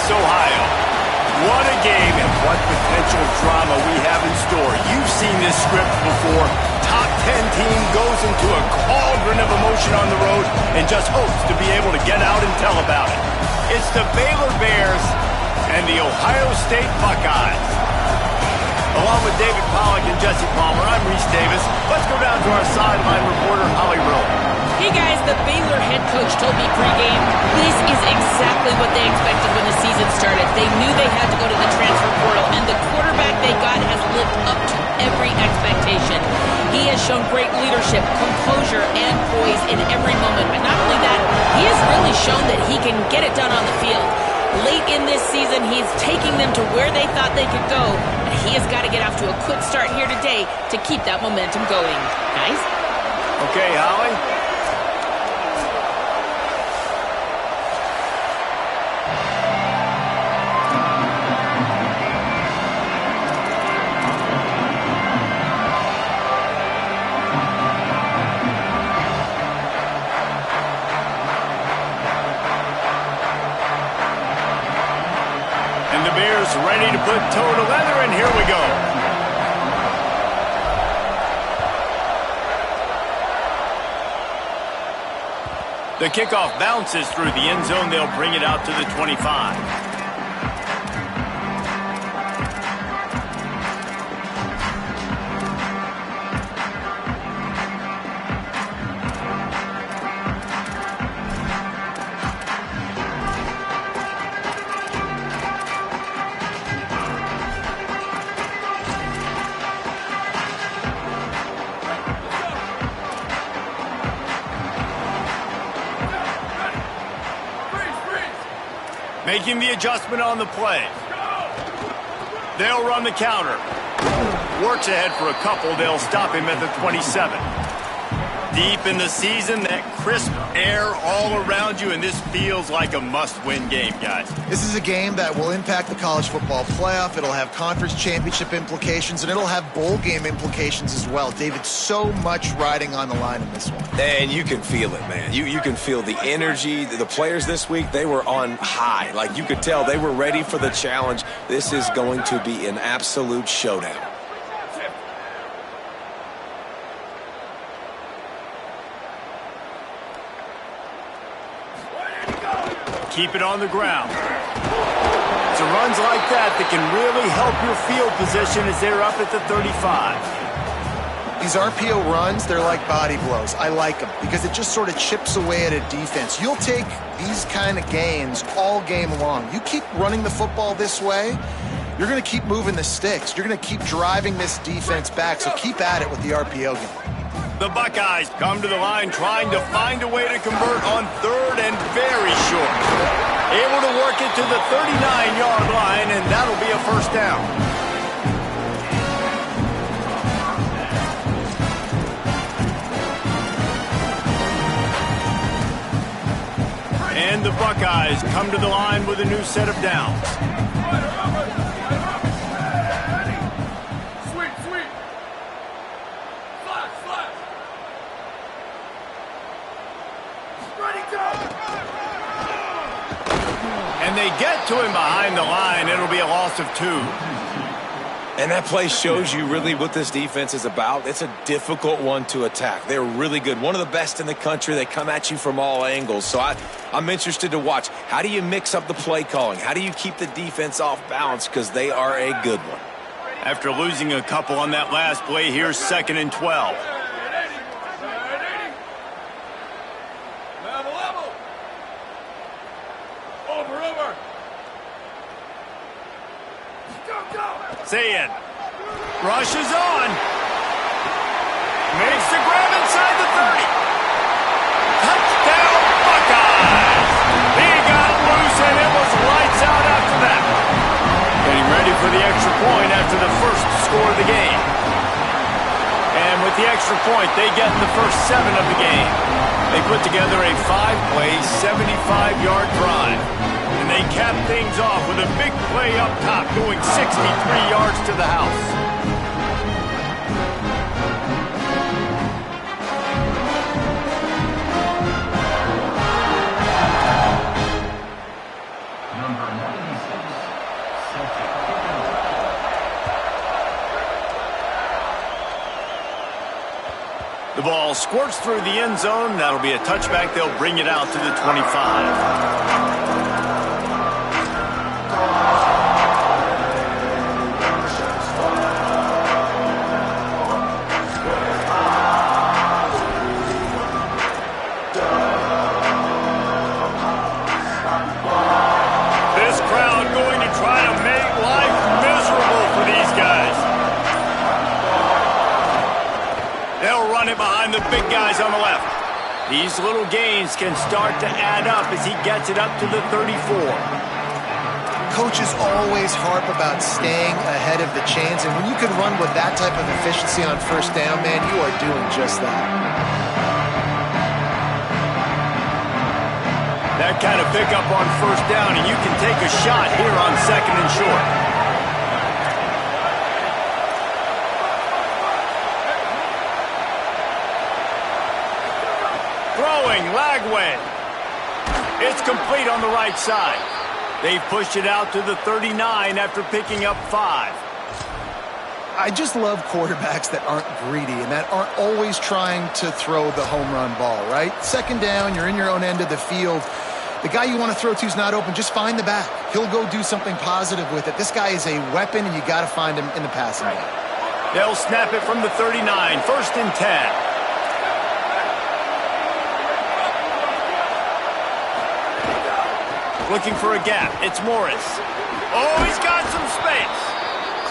Columbus, Ohio. What a game and what potential drama we have in store. You've seen this script before. Top 10 team goes into a cauldron of emotion on the road and just hopes to be able to get out and tell about it. It's the Baylor Bears and the Ohio State Buckeyes. Along with David Pollack and Jesse Palmer, I'm Reese Davis. Let's go down to our sideline reporter, Holly Rowe. Hey guys, the Baylor head coach told me pregame, this is exactly what they expected when the season started. They knew they had to go to the transfer portal, and the quarterback they got has lived up to every expectation. He has shown great leadership, composure, and poise in every moment. But not only that, he has really shown that he can get it done on the field. Late in this season, he's taking them to where they thought they could go, and he has got to get off to a quick start here today to keep that momentum going. Guys? Okay, Holly. Ready to put toe to leather, and here we go. The kickoff bounces through the end zone. They'll bring it out to the 25. Making the adjustment on the play. They'll run the counter. Works ahead for a couple. They'll stop him at the 27. Deep in the season, that crisp air all around you, and this feels like a must-win game, guys. This is a game that will impact the college football playoff. It'll have conference championship implications, and it'll have bowl game implications as well. David, so much riding on the line in this one. And you can feel it, man. You can feel the energy. The players this week, they were on high. Like, you could tell they were ready for the challenge. This is going to be an absolute showdown. Keep it on the ground. It's runs like that that can really help your field position as they're up at the 35. These RPO runs, they're like body blows. I like them because it just sort of chips away at a defense. You'll take these kind of gains all game long. You keep running the football this way, you're going to keep moving the sticks. You're going to keep driving this defense back, so keep at it with the RPO game. The Buckeyes come to the line trying to find a way to convert on third and very short. Able to work it to the 39-yard line, and that'll be a first down. And the Buckeyes come to the line with a new set of downs. And they get to him behind the line. It'll be a loss of 2. And that play shows you really what this defense is about. It's a difficult one to attack. They're really good. One of the best in the country. They come at you from all angles. So I'm interested to watch. How do you mix up the play calling? How do you keep the defense off balance? Because they are a good one. After losing a couple on that last play, here's 2nd and 12. Sayed rushes on. Makes the grab inside the 30. Touchdown, Buckeyes. He got loose, and it was lights out after that. Getting ready for the extra point after the first score of the game. And with the extra point, they get in the first 7 of the game. They put together a 5-play, 75-yard drive. And they cap things off with a big play up top, going 63 yards to the house. Number 96. The ball squirts through the end zone. That'll be a touchback. They'll bring it out to the 25. Behind the big guys on the left. These little gains can start to add up as he gets it up to the 34. Coaches always harp about staying ahead of the chains, and when you can run with that type of efficiency on first down, man, you are doing just that. That kind of pickup on first down, and you can take a shot here on second and short. Throwing, Lagway. It's complete on the right side. They've pushed it out to the 39 after picking up 5. I just love quarterbacks that aren't greedy and that aren't always trying to throw the home run ball, right? Second down, you're in your own end of the field. The guy you want to throw to is not open. Just find the back. He'll go do something positive with it. This guy is a weapon, and you got to find him in the passing game. They'll snap it from the 39. First and 10. Looking for a gap. It's Morris. Oh, he's got some space.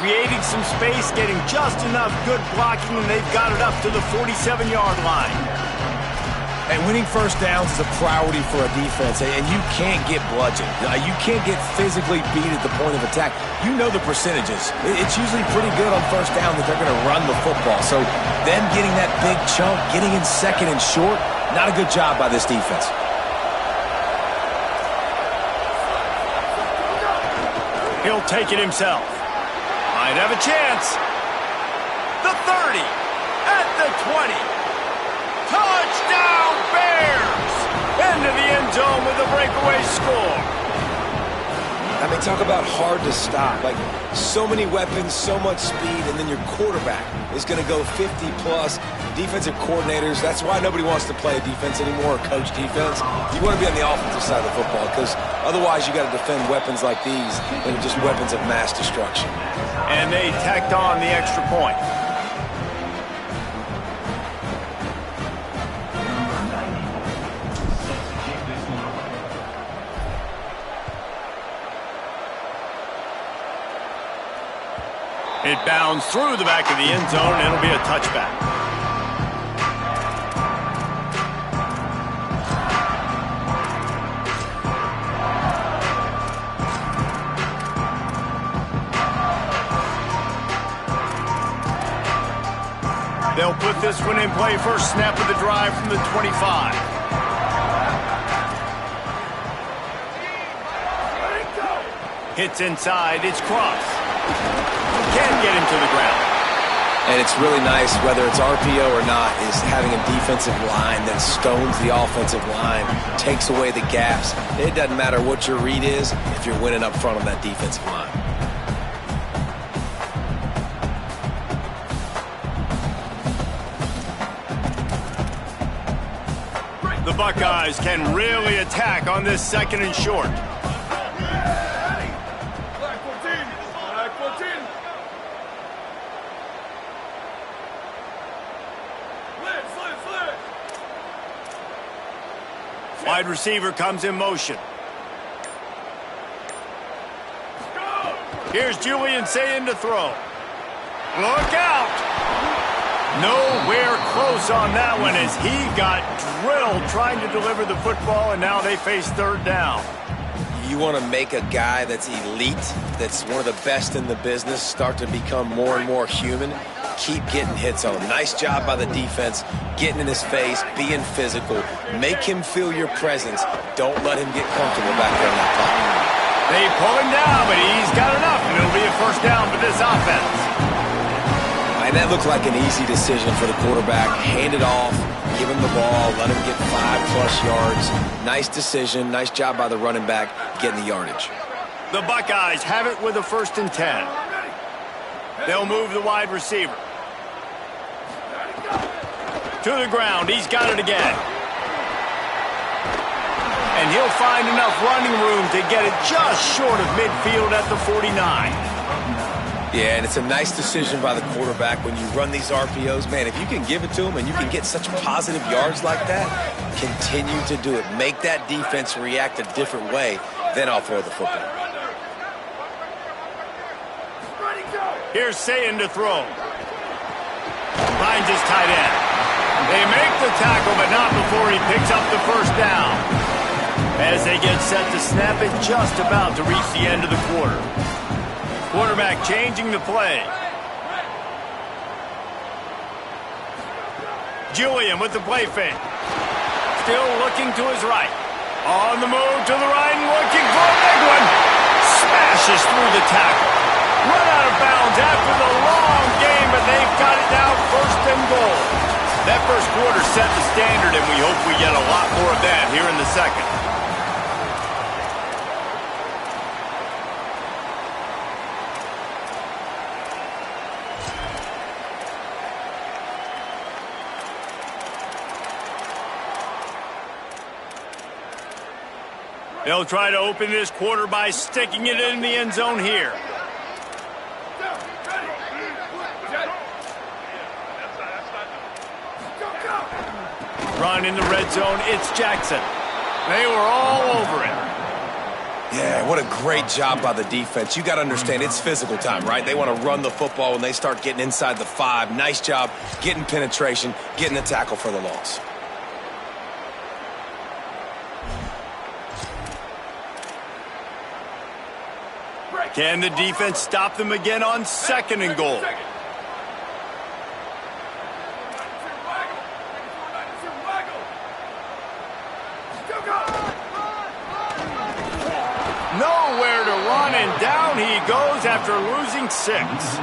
Creating some space, getting just enough good blocking, and they've got it up to the 47-yard line. And winning first downs is a priority for a defense, and you can't get bludgeoned. You can't get physically beat at the point of attack. You know the percentages. It's usually pretty good on first down that they're going to run the football. So them getting that big chunk, getting in second and short, not a good job by this defense. He'll take it himself. Might have a chance. The 30. At the 20. Touchdown, Bears! Into the end zone with a breakaway score. I mean, talk about hard to stop. Like, so many weapons, so much speed, and then your quarterback is going to go 50-plus. Defensive coordinators, that's why nobody wants to play defense anymore or coach defense. You want to be on the offensive side of the football because otherwise you got to defend weapons like these that are just weapons of mass destruction. And they tacked on the extra point. It bounds through the back of the end zone, and it'll be a touchback. They'll put this one in play. First snap of the drive from the 25. Hits inside. It's Cross. Can't get him to the ground. And it's really nice, whether it's RPO or not, is having a defensive line that stones the offensive line, takes away the gaps. It doesn't matter what your read is if you're winning up front on that defensive line. The Buckeyes can really attack on this second and short. Wide receiver comes in motion. Here's Julian saying to throw. Look out! Nowhere close on that one as he got drilled trying to deliver the football, and now they face third down. You want to make a guy that's elite, that's one of the best in the business, start to become more and more human. Keep getting hits on him. Nice job by the defense, getting in his face, being physical. Make him feel your presence. Don't let him get comfortable back there in that pocket. They pull him down, but he's got enough, and it'll be a first down for this offense. And that looked like an easy decision for the quarterback. Hand it off, give him the ball, let him get 5+ yards. Nice decision. Nice job by the running back getting the yardage. The Buckeyes have it with a first and 10. They'll move the wide receiver. To the ground. He's got it again. And he'll find enough running room to get it just short of midfield at the 49. Yeah, and it's a nice decision by the quarterback when you run these RPOs. Man, if you can give it to him and you can get such positive yards like that, continue to do it. Make that defense react a different way, then I'll throw the football. Here's Sayin to throw. Finds his tight end. They make the tackle, but not before he picks up the first down. As they get set to snap it, just about to reach the end of the quarter. Quarterback changing the play. Julian with the play fake. Still looking to his right. On the move to the right and looking for a big one. Smashes through the tackle. Run out of bounds after the long game, but they've got it now first and goal. That first quarter set the standard, and we hope we get a lot more of that here in the second. They'll try to open this quarter by sticking it in the end zone here. Run in the red zone, it's Jackson. They were all over it. Yeah, what a great job by the defense. You got to understand, it's physical time, right? They want to run the football when they start getting inside the 5. Nice job getting penetration, getting the tackle for the loss. Can the defense stop them again on second and goal? Nowhere to run, and down he goes after losing 6.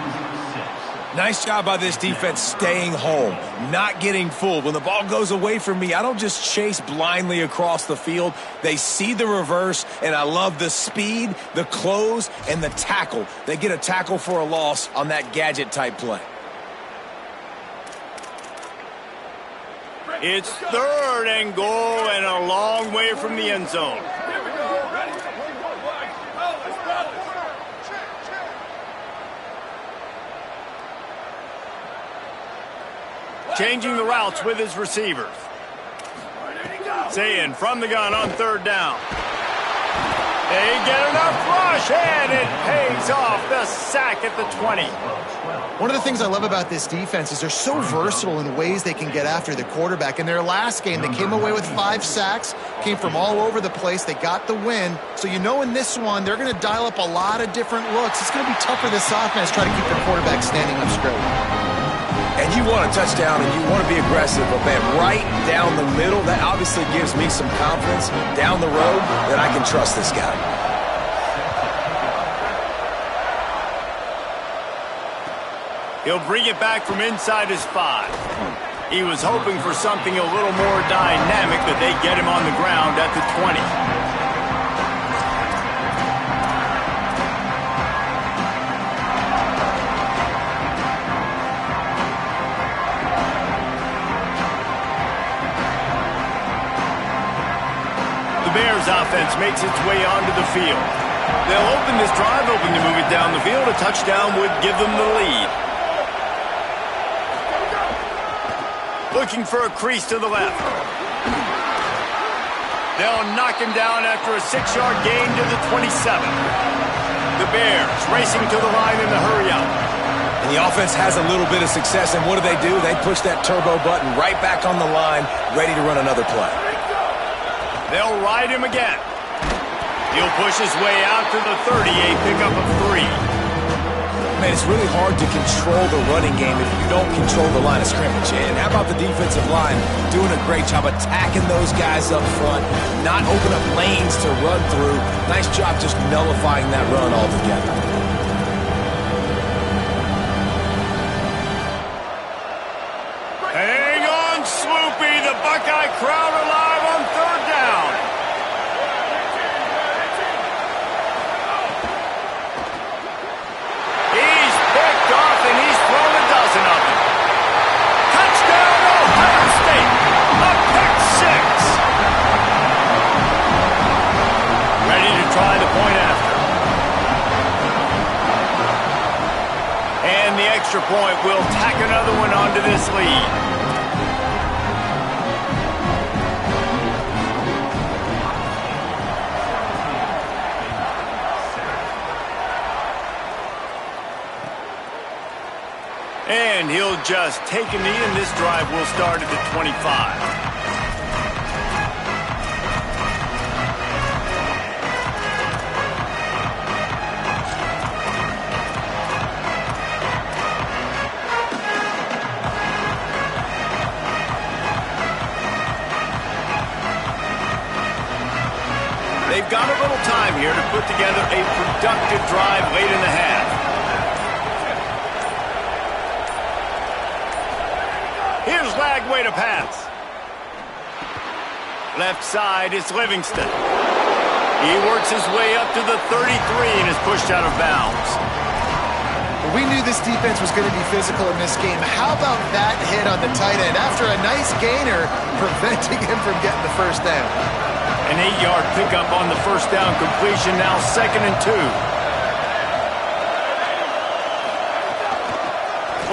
Nice job by this defense staying home, not getting fooled. When the ball goes away from me, I don't just chase blindly across the field. They see the reverse, and I love the speed, the close, and the tackle. They get a tackle for a loss on that gadget-type play. It's third and goal and a long way from the end zone. Changing the routes with his receivers. Sayin from the gun on third down. They get enough rush, and it pays off. The sack at the 20. One of the things I love about this defense is they're so versatile in ways they can get after the quarterback. In their last game, they came away with 5 sacks, came from all over the place. They got the win. So you know in this one, they're going to dial up a lot of different looks. It's going to be tough for this offense to try to keep their quarterback standing up straight. And you want a touchdown and you want to be aggressive, but man, right down the middle, that obviously gives me some confidence down the road that I can trust this guy. He'll bring it back from inside his 5. He was hoping for something a little more dynamic, but they get him on the ground at the 20. Bears offense makes its way onto the field. They'll open this drive, hoping to move it down the field. A touchdown would give them the lead. Looking for a crease to the left. They'll knock him down after a 6-yard gain to the 27. The Bears racing to the line in the hurry up. And the offense has a little bit of success, and what do? They push that turbo button right back on the line, ready to run another play. They'll ride him again. He'll push his way out to the 30, a pickup of 3. Man, it's really hard to control the running game if you don't control the line of scrimmage. And how about the defensive line doing a great job attacking those guys up front, not open up lanes to run through. Nice job just nullifying that run altogether. Hang on, Sloopy. The Buckeye crowd alive on third down. He's picked off, and he's thrown a dozen of them. Touchdown, Ohio drive will tack another one onto this lead. And he'll just take a knee, and this drive will start at the 25. They've got a little time here to put together a productive drive late in the half. Here's Lagway to pass. Left side is Livingston. He works his way up to the 33 and is pushed out of bounds. We knew this defense was going to be physical in this game. How about that hit on the tight end after a nice gainer preventing him from getting the first down? An 8-yard pickup on the first down completion, now 2nd and 2.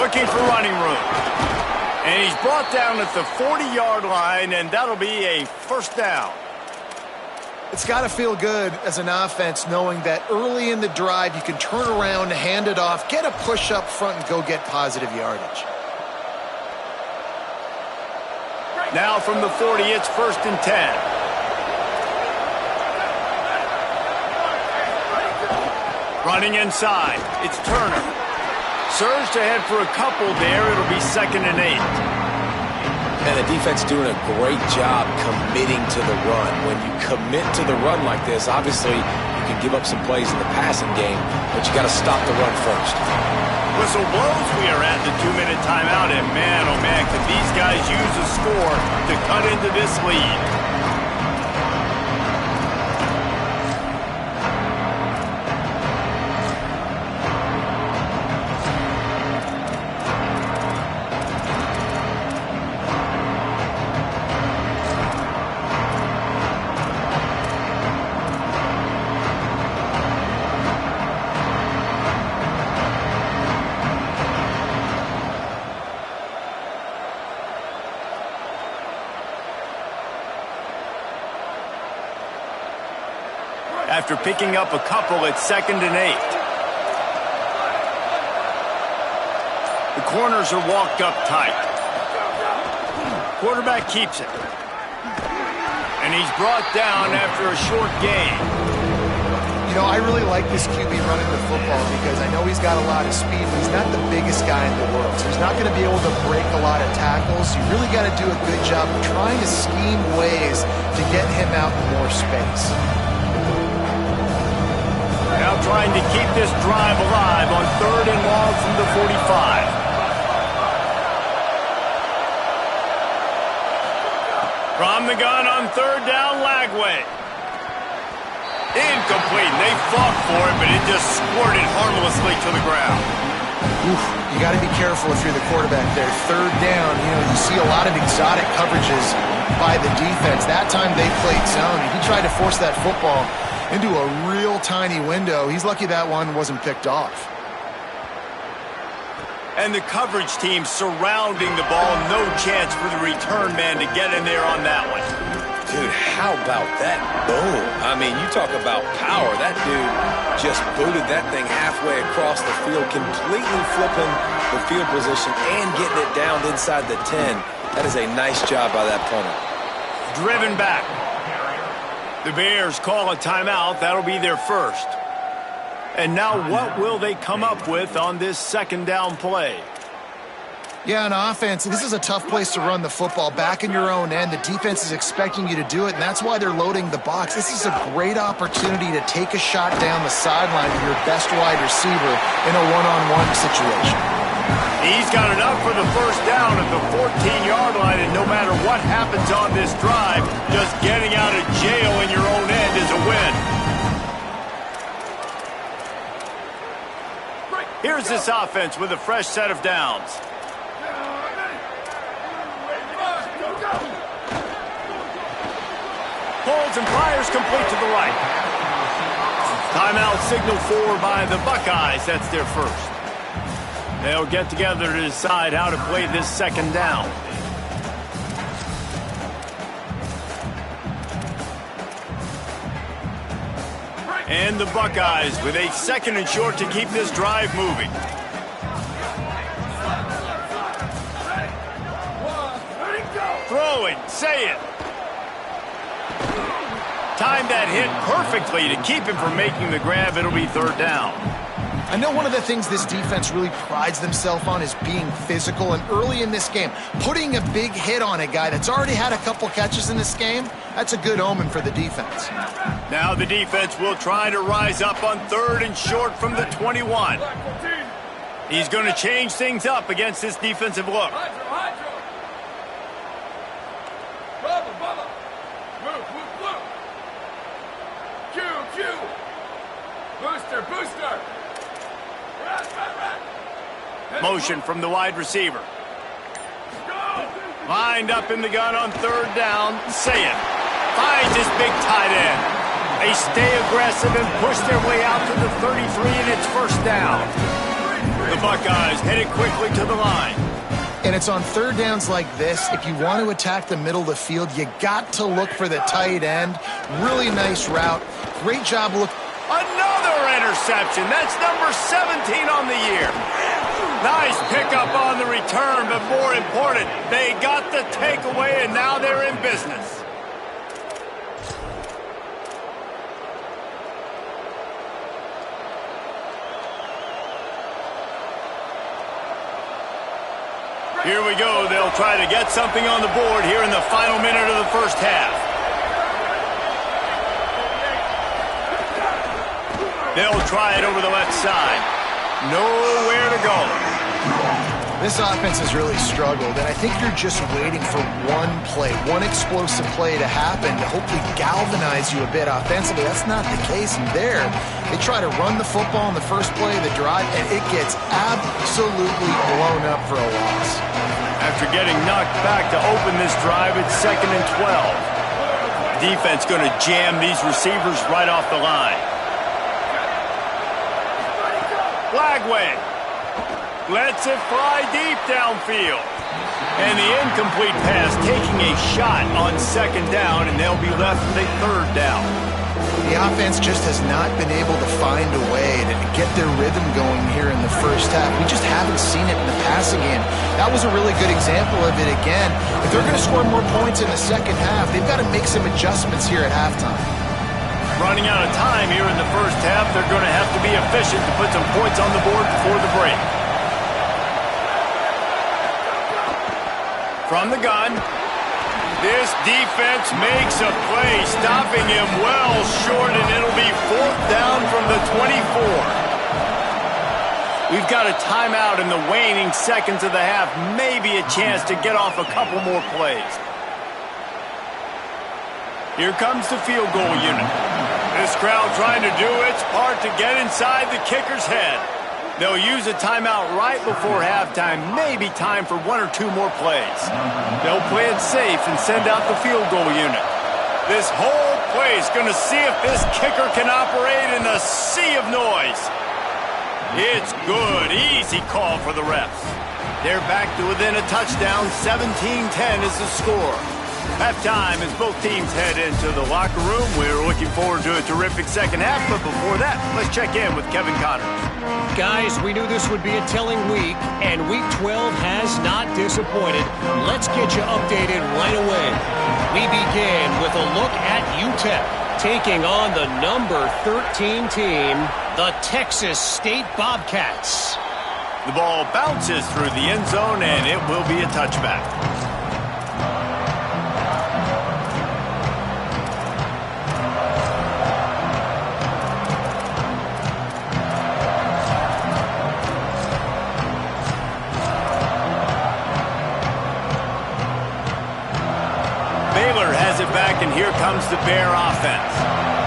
Looking for running room. And he's brought down at the 40-yard line, and that'll be a first down. It's got to feel good as an offense knowing that early in the drive you can turn around, hand it off, get a push up front, and go get positive yardage. Now from the 40, it's 1st and 10. Running inside, it's Turner. Surged ahead for a couple there. It'll be 2nd and 8. And the defense doing a great job committing to the run. When you commit to the run like this, obviously you can give up some plays in the passing game, but you got to stop the run first. Whistle blows. We are at the 2-minute timeout, and man, oh man, could these guys use a score to cut into this lead. After picking up a couple, it's 2nd and 8. The corners are walked up tight. Quarterback keeps it. And he's brought down after a short gain. You know, I really like this QB running the football because I know he's got a lot of speed, but he's not the biggest guy in the world. So he's not going to be able to break a lot of tackles. You really got to do a good job of trying to scheme ways to get him out in more space. Now trying to keep this drive alive on 3rd and long from the 45. From the gun on 3rd down, Lagway. Incomplete. They fought for it, but it just squirted harmlessly to the ground. Oof, you got to be careful if you're the quarterback there. 3rd down, you know, you see a lot of exotic coverages by the defense. That time they played zone, and he tried to force that football into a real tiny window. He's lucky that one wasn't picked off. And the coverage team surrounding the ball. No chance for the return man to get in there on that one. Dude, how about that boom? I mean, you talk about power. That dude just booted that thing halfway across the field, completely flipping the field position and getting it down inside the 10. That is a nice job by that punter. Driven back. The Bears call a timeout. That'll be their first. And now what will they come up with on this 2nd down play? Yeah, on offense, this is a tough place to run the football. Back in your own end, the defense is expecting you to do it, and that's why they're loading the box. This is a great opportunity to take a shot down the sideline with your best wide receiver in a one-on-one situation. He's got enough for the first down at the 14-yard line, and no matter what happens on this drive, just getting out of jail in your own end is a win. Here's this offense with a fresh set of downs. Pulls and fires complete to the right. Timeout signaled for by the Buckeyes. That's their first. They'll get together to decide how to play this second down. And the Buckeyes with a 2nd and short to keep this drive moving. Throwing, say it. Timed that hit perfectly to keep him from making the grab. It'll be 3rd down. I know one of the things this defense really prides themselves on is being physical, and early in this game, putting a big hit on a guy that's already had a couple catches in this game, that's a good omen for the defense. Now the defense will try to rise up on 3rd and short from the 21. He's going to change things up against this defensive look. Booster! Motion from the wide receiver. Lined up in the gun on 3rd down. Say it. Finds his big tight end. They stay aggressive and push their way out to the 33, and it's 1st down. The Buckeyes headed quickly to the line. And it's on 3rd downs like this, if you want to attack the middle of the field, you got to look for the tight end. Really nice route. Great job looking. Another interception. That's number 17 on the year. Nice pickup on the return, but more important, they got the takeaway, and now they're in business. Here we go. They'll try to get something on the board here in the final minute of the 1st half. They'll try it over the left side. Nowhere to go. This offense has really struggled, and I think you're just waiting for one play, one explosive play to happen to hopefully galvanize you a bit offensively. That's not the case in there. They try to run the football in the first play of the drive, and it gets absolutely blown up for a loss. After getting knocked back to open this drive, it's 2nd and 12. Defense going to jam these receivers right off the line. Flagway lets it fly deep downfield. And the incomplete pass taking a shot on 2nd down, and they'll be left with a 3rd down. The offense just has not been able to find a way to get their rhythm going here in the 1st half. We just haven't seen it in the passing game. That was a really good example of it again. If they're going to score more points in the 2nd half, they've got to make some adjustments here at halftime. Running out of time here in the 1st half, they're going to have to be efficient to put some points on the board before the break. From the gun, this defense makes a play, stopping him well short, and it'll be 4th down from the 24. We've got a timeout in the waning seconds of the half, maybe a chance to get off a couple more plays. Here comes the field goal unit. This crowd trying to do its part to get inside the kicker's head. They'll use a timeout right before halftime, maybe time for 1 or 2 more plays. They'll play it safe and send out the field goal unit. This whole play is going to see if this kicker can operate in a sea of noise. It's good. Easy call for the refs. They're back to within a touchdown. 17-10 is the score. Halftime as both teams head into the locker room. We're looking forward to a terrific 2nd half, but before that, let's check in with Kevin Connors. Guys, we knew this would be a telling week, and Week 12 has not disappointed. Let's get you updated right away. We begin with a look at UTEP, taking on the number 13 team, the Texas State Bobcats. The ball bounces through the end zone, and it will be a touchback. Baylor has it back, and here comes the Bear offense.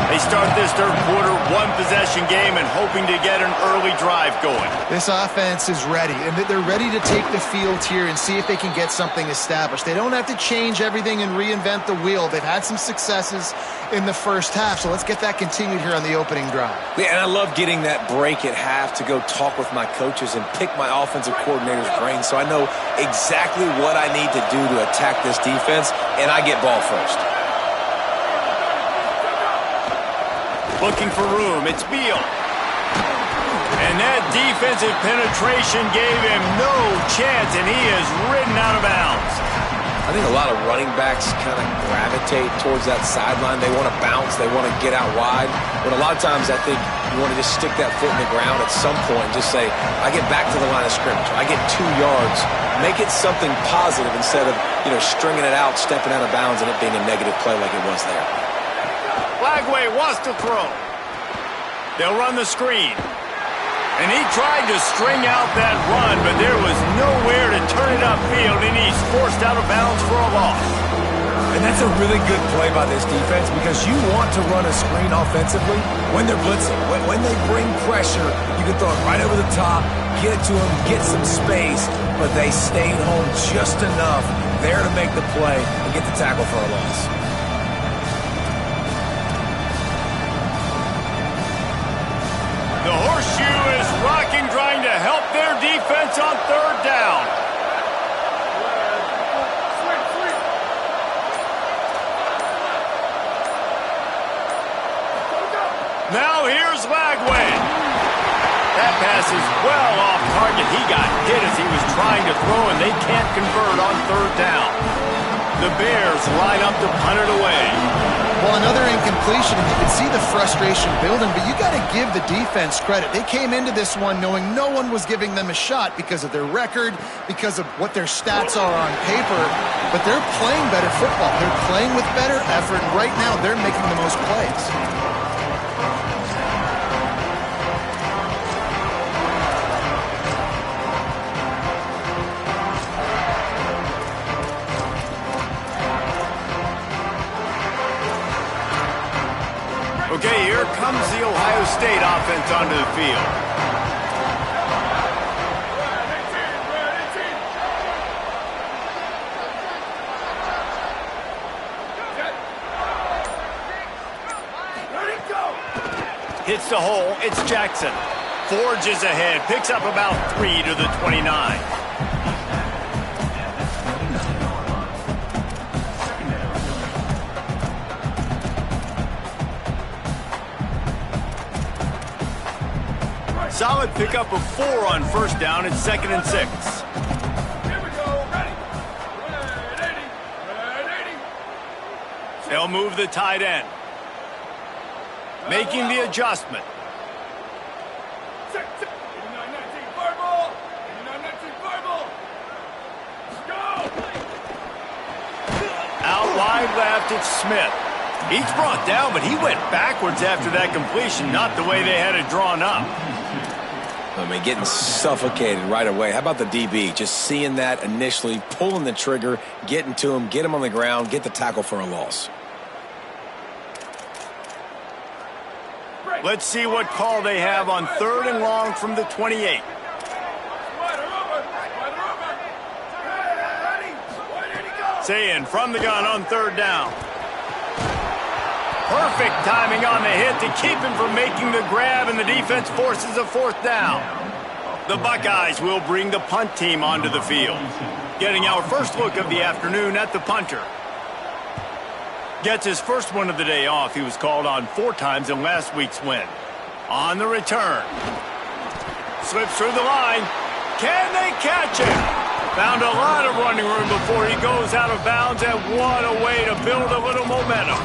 They start this third quarter one-possession game and hoping to get an early drive going. This offense is ready, and they're ready to take the field here and see if they can get something established. They don't have to change everything and reinvent the wheel. They've had some successes in the first half, so let's get that continued here on the opening drive. Yeah, and I love getting that break at half to go talk with my coaches and pick my offensive coordinator's brain so I know exactly what I need to do to attack this defense, and I get ball first. Looking for room, it's Beal. And that defensive penetration gave him no chance, and he is ridden out of bounds. I think a lot of running backs kind of gravitate towards that sideline. They want to bounce, they want to get out wide. But a lot of times I think you want to just stick that foot in the ground at some point and just say, I get back to the line of scrimmage, I get 2 yards. Make it something positive instead of, stringing it out, stepping out of bounds, and it being a negative play like it was there. Flagway wants to throw. They'll run the screen. And he tried to string out that run, but there was nowhere to turn it upfield, and he's forced out of bounds for a loss. And that's a really good play by this defense because you want to run a screen offensively when they're blitzing. When they bring pressure, you can throw it right over the top, get it to them, get some space, but they stayed home just enough there to make the play and get the tackle for a loss. The horseshoe is rocking, trying to help their defense on third down. Now here's Lagway. That pass is well off target. He got hit as he was trying to throw, and they can't convert on third down. The Bears line up to punt it away. Well, another incompletion, and you can see the frustration building, but you got to give the defense credit. They came into this one knowing no one was giving them a shot because of their record, because of what their stats are on paper, but they're playing better football. They're playing with better effort, and right now they're making the most plays. Okay, here comes the Ohio State offense onto the field. Hits the hole, it's Jackson. Forges ahead, picks up about 3 to the 29. Solid pickup of 4 on first down. It's 2nd and 6. Here we go. Ready. 180. They'll move the tight end. Making the adjustment. 89-19 verbal. 89-19 verbal. Go. Out wide left, it's Smith. He's brought down, but he went backwards after that completion, not the way they had it drawn up. I mean, getting suffocated right away. How about the DB? Just seeing that initially, pulling the trigger, getting to him, get him on the ground, get the tackle for a loss. Let's see what call they have on 3rd and long from the 28. Saying from the gun on 3rd down. Perfect timing on the hit to keep him from making the grab, and the defense forces a 4th down. The Buckeyes will bring the punt team onto the field. Getting our first look of the afternoon at the punter. Gets his first one of the day off. He was called on 4 times in last week's win. On the return. Slips through the line. Can they catch him? Found a lot of running room before he goes out of bounds, and what a way to build a little momentum.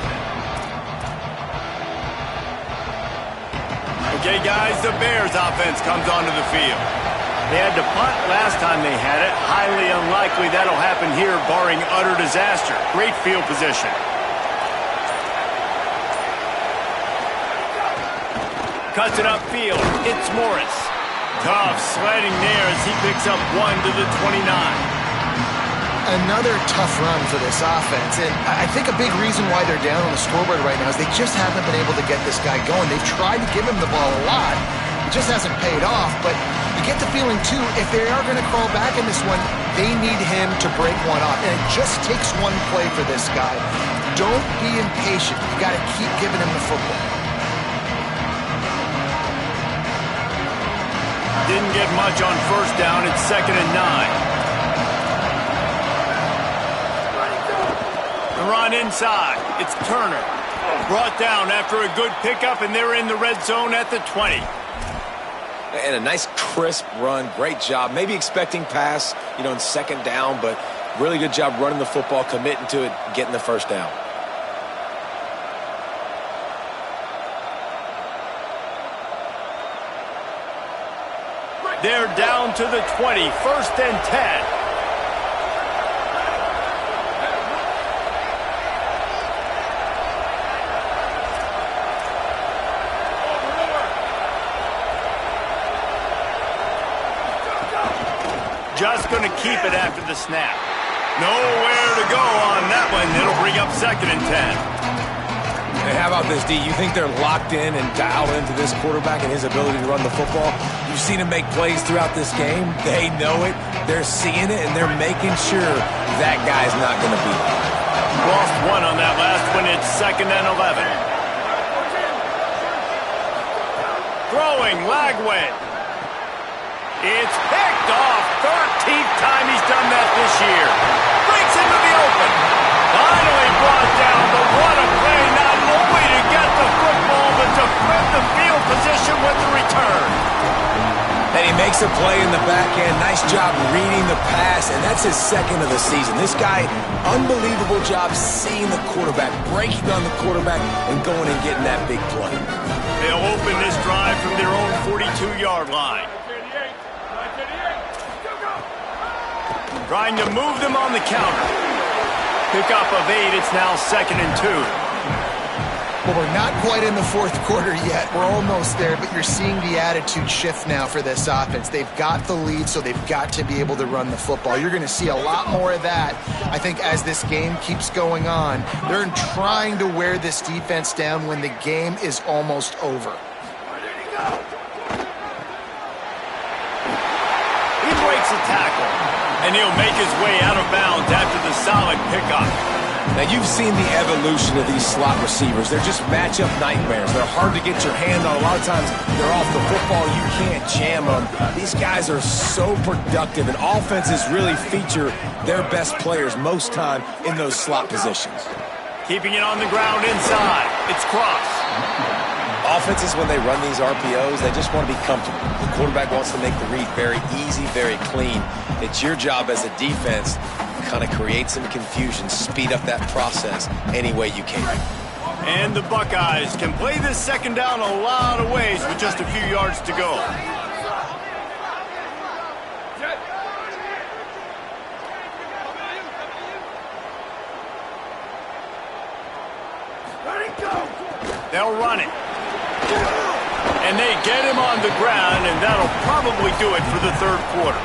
Okay, guys, the Bears offense comes onto the field. They had to punt last time they had it. Highly unlikely that'll happen here, barring utter disaster. Great field position. Cuts it upfield. It's Morris. Tough sledding there as he picks up 1 to the 29. another tough run for this offense, and I think a big reason why they're down on the scoreboard right now is they just haven't been able to get this guy going. They've tried to give him the ball a lot. It just hasn't paid off, but you get the feeling, too, if they are going to crawl back in this one, they need him to break one off, and it just takes one play for this guy. Don't be impatient. You got to keep giving him the football. Didn't get much on first down. It's 2nd and 9. The run inside. It's Turner. Brought down after a good pickup, and they're in the red zone at the 20. And a nice crisp run. Great job. Maybe expecting pass, in 2nd down, but really good job running the football, committing to it, getting the first down. They're down to the 20. 1st and 10. Just going to keep it after the snap. Nowhere to go on that one. It'll bring up 2nd and 10. Hey, how about this, D? You think they're locked in and dialed into this quarterback and his ability to run the football? You've seen him make plays throughout this game. They know it. They're seeing it, and they're making sure that guy's not going to beat them. Lost one on that last one. It's 2nd and 11. Throwing, Lagway. It's picked off. 13th time he's done that this year. Breaks into the open. Finally brought down, but what a play, not only to get the football, but to flip the field position with the return. And he makes a play in the back end. Nice job reading the pass, and that's his 2nd of the season. This guy, unbelievable job seeing the quarterback, breaking on the quarterback, and going and getting that big play. They'll open this drive from their own 42-yard line. Trying to move them on the counter. Pickup of 8. It's now 2nd and 2. Well, we're not quite in the 4th quarter yet. We're almost there, but you're seeing the attitude shift now for this offense. They've got the lead, so they've got to be able to run the football. You're going to see a lot more of that, I think, as this game keeps going on. They're trying to wear this defense down when the game is almost over. He breaks a tackle, and he'll make his way out of bounds after the solid pickup. Now, you've seen the evolution of these slot receivers. They're just matchup nightmares. They're hard to get your hand on. A lot of times, they're off the football. You can't jam them. These guys are so productive, and offenses really feature their best players most time in those slot positions. Keeping it on the ground inside. It's Cross. Offenses, when they run these RPOs, they just want to be comfortable. The quarterback wants to make the read very easy, very clean. It's your job as a defense to kind of create some confusion, speed up that process any way you can. And the Buckeyes can play this 2nd down a lot of ways with just a few yards to go. They'll run it. And they get him on the ground, and that'll probably do it for the 3rd quarter.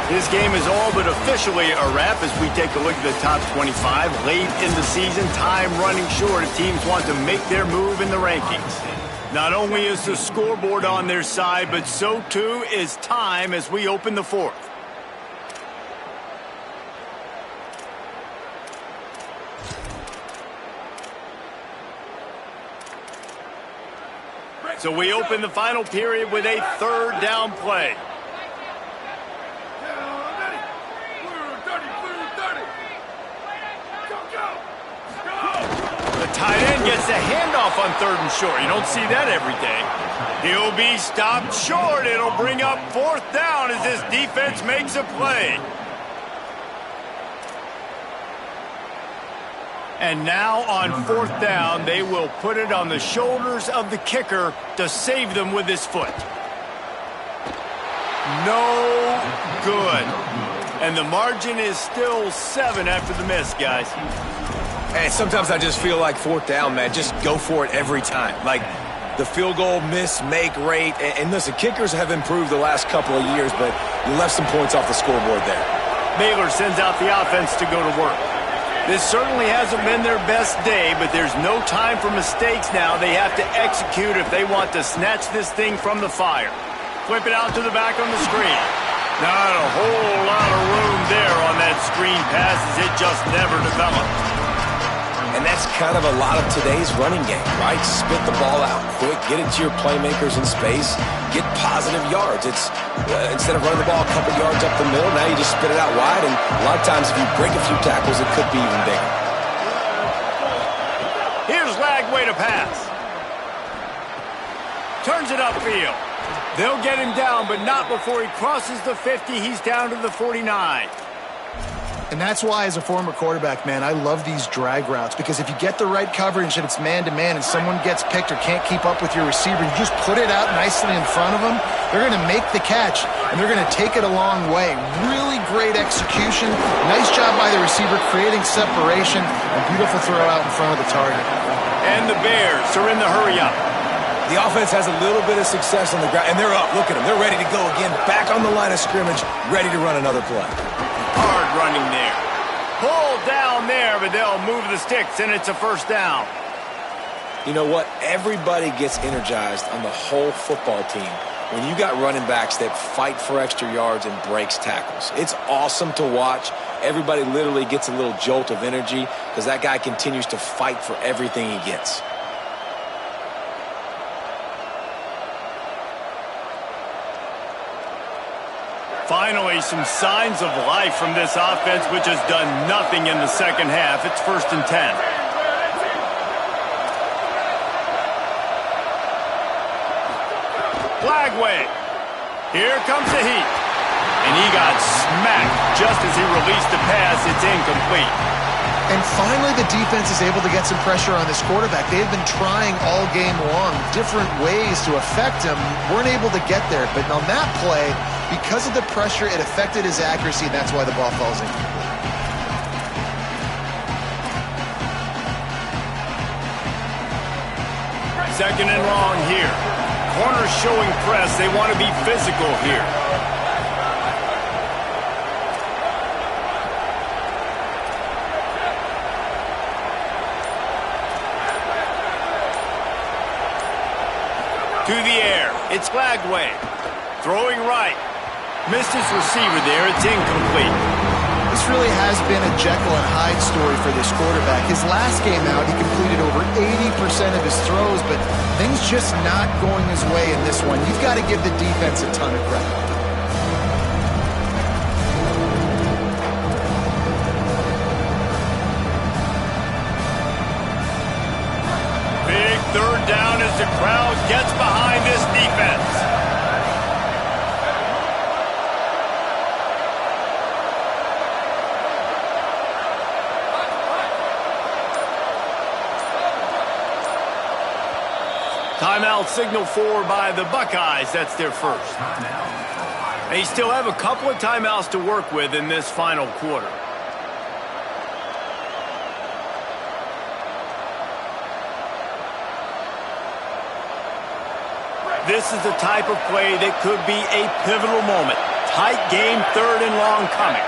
This game is all but officially a wrap as we take a look at the top 25. Late in the season, time running short if teams want to make their move in the rankings. Not only is the scoreboard on their side, but so too is time as we open the 4th. So we open the final period with a 3rd down play. The tight end gets the handoff on 3rd and short. You don't see that every day. He'll be stopped short. It'll bring up 4th down as this defense makes a play. And now on 4th down, they will put it on the shoulders of the kicker to save them with his foot. No good. And the margin is still 7 after the miss, guys. And sometimes I just feel like 4th down, man, just go for it every time. Like the field goal miss, make rate. And listen, kickers have improved the last couple of years, but you left some points off the scoreboard there. Baylor sends out the offense to go to work. This certainly hasn't been their best day, but there's no time for mistakes now. They have to execute if they want to snatch this thing from the fire. Flip it out to the back on the screen. Not a whole lot of room there on that screen pass as it just never developed. And that's kind of a lot of today's running game, right? Spit the ball out quick, get it to your playmakers in space, get positive yards. It's instead of running the ball a couple yards up the middle, now you just spit it out wide, and a lot of times if you break a few tackles, it could be even bigger. Here's Lagway to pass. Turns it upfield. They'll get him down, but not before he crosses the 50. He's down to the 49. And that's why, as a former quarterback, man, I love these drag routes, because if you get the right coverage and it's man-to-man and someone gets picked or can't keep up with your receiver, you just put it out nicely in front of them, they're going to make the catch, and they're going to take it a long way. Really great execution. Nice job by the receiver creating separation. A beautiful throw out in front of the target. And the Bears are in the hurry-up. The offense has a little bit of success on the ground, and they're up. Look at them. They're ready to go again. Back on the line of scrimmage, ready to run another play. Hard running there. Pulled down there, but they'll move the sticks, and it's a first down. You know what? Everybody gets energized on the whole football team when you got running backs that fight for extra yards and breaks tackles. It's awesome to watch. Everybody literally gets a little jolt of energy because that guy continues to fight for everything he gets. Finally, some signs of life from this offense, which has done nothing in the second half. It's 1st and 10. Lagway. Here comes the heat. And he got smacked just as he released the pass. It's incomplete. And finally, the defense is able to get some pressure on this quarterback. They have been trying all game long different ways to affect him. Weren't able to get there. But on that play, because of the pressure, it affected his accuracy, and that's why the ball falls in. Second and long here. Corners showing press. They want to be physical here. To the air. It's Lagway. Throwing right. Missed his receiver there. It's incomplete. This really has been a Jekyll and Hyde story for this quarterback. His last game out, he completed over 80% of his throws, but things just not going his way in this one. You've got to give the defense a ton of credit. Big third down as the crowd gets behind this defense. Timeout signal for by the Buckeyes. That's their first. They still have a couple of timeouts to work with in this final quarter. This is the type of play that could be a pivotal moment. Tight game, 3rd and long coming.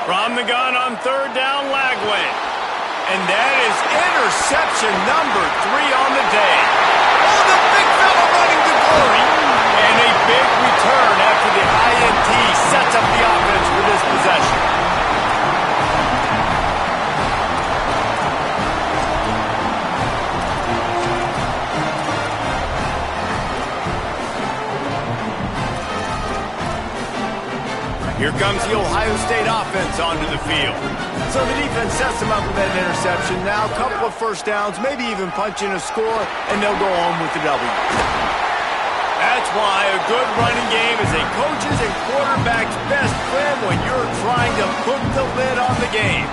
From the gun on 3rd down, Lagway. And that is interception number 3 on the day. Oh, the big fella running to glory. And a big return after the INT sets up the offense for this possession. Here comes the Ohio State offense onto the field. So the defense sets them up with that interception. Now a couple of first downs, maybe even punch in a score, and they'll go home with the W. That's why a good running game is a coach's and quarterback's best friend when you're trying to put the lid on the game.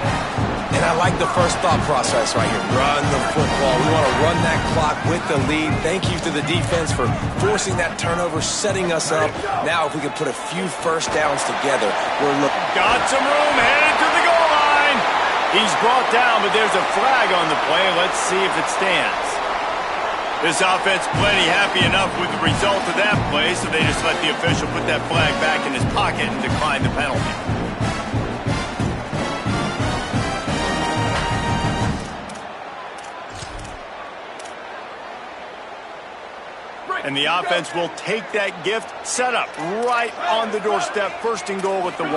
And I like the first thought process right here. Run the football. We want to run that clock with the lead. Thank you to the defense for forcing that turnover, setting us up. Now if we can put a few first downs together, we're looking. Got some room, headed to the goal line. He's brought down, but there's a flag on the play. Let's see if it stands. This offense plenty happy enough with the result of that play, so they just let the official put that flag back in his pocket and decline the penalty. And the offense will take that gift, set up right on the doorstep, first and goal with the 1.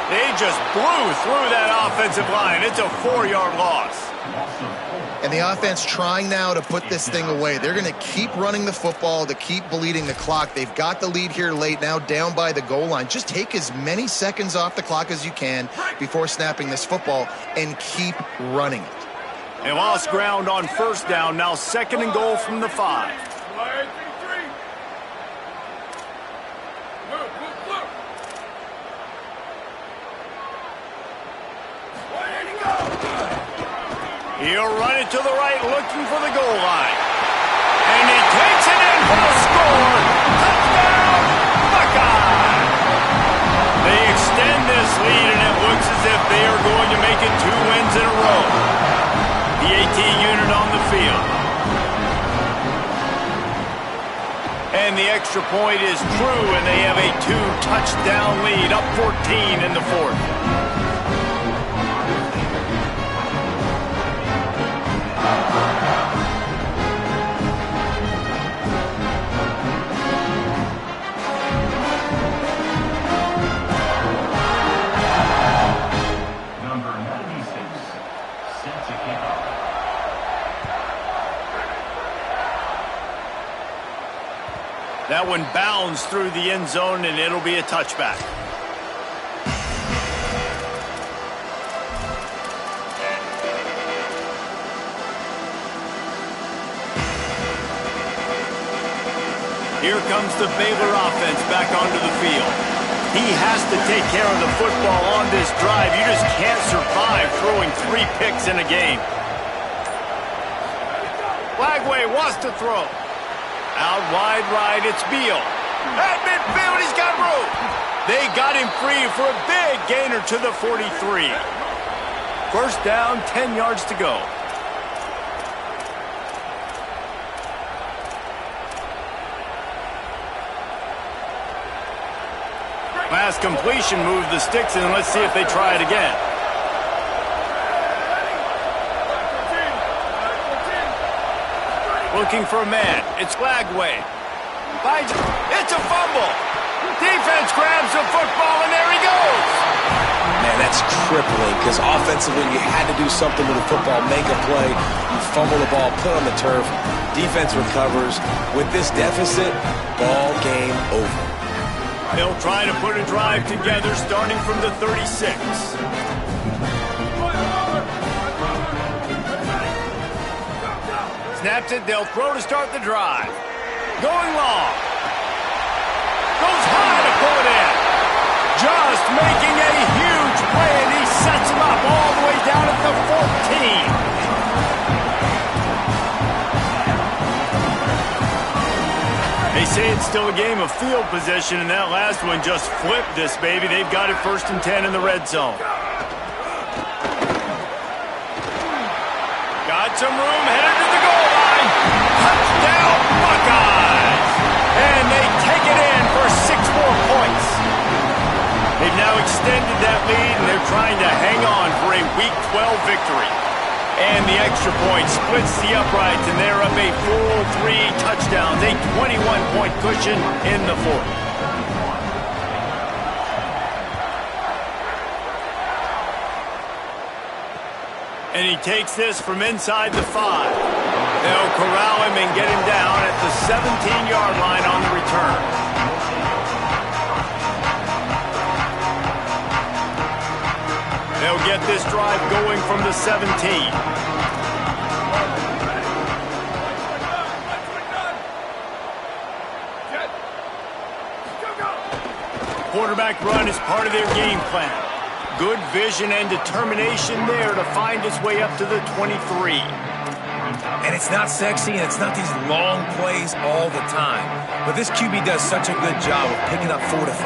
They just blew through that offensive line. It's a 4-yard loss. And the offense trying now to put this thing away. They're going to keep running the football to keep bleeding the clock. They've got the lead here late, now down by the goal line. Just take as many seconds off the clock as you can before snapping this football and keep running it. They lost ground on first down, now second and goal from the 5. He'll run it to the right, looking for the goal line. And he takes it in for a score. Touchdown, Buckeye! They extend this lead, and it looks as if they are going to make it 2 wins in a row. The 18 unit on the field. And the extra point is true, and they have a 2-touchdown lead, up 14 in the 4th. That one bounds through the end zone, and it'll be a touchback. Here comes the Baylor offense back onto the field. He has to take care of the football on this drive. You just can't survive throwing 3 picks in a game. Flagway wants to throw. Out wide right, it's Beal. At midfield, he's got room. They got him free for a big gainer to the 43. First down, 10 yards to go. Last completion moved the sticks, and let's see if they try it again. Looking for a man. It's Flagway. It's a fumble. Defense grabs the football, and there he goes. Man, that's crippling because offensively you had to do something with the football, make a play. You fumble the ball, put on the turf. Defense recovers. With this deficit, ball game over. They'll try to put a drive together starting from the 36. Snaps it, they'll throw to start the drive. Going long. Goes high to pull it in. Just making a huge play, and he sets him up all the way down at the 14. They say it's still a game of field position, and that last one just flipped this baby. They've got it 1st and 10 in the red zone. Got some room, headed to the goal line. Touchdown, Buckeyes! And they take it in for 6 more points. They've now extended that lead, and they're trying to hang on for a Week 12 victory. And the extra point splits the uprights, and they're up a full 3 touchdowns, a 21-point cushion in the 4th. And he takes this from inside the 5. They'll corral him and get him down at the 17-yard line on the return. They'll get this drive going from the 17. Quarterback run is part of their game plan. Good vision and determination there to find his way up to the 23. And it's It's not sexy, and it's not these long plays all the time. But this QB does such a good job of picking up 4 to 5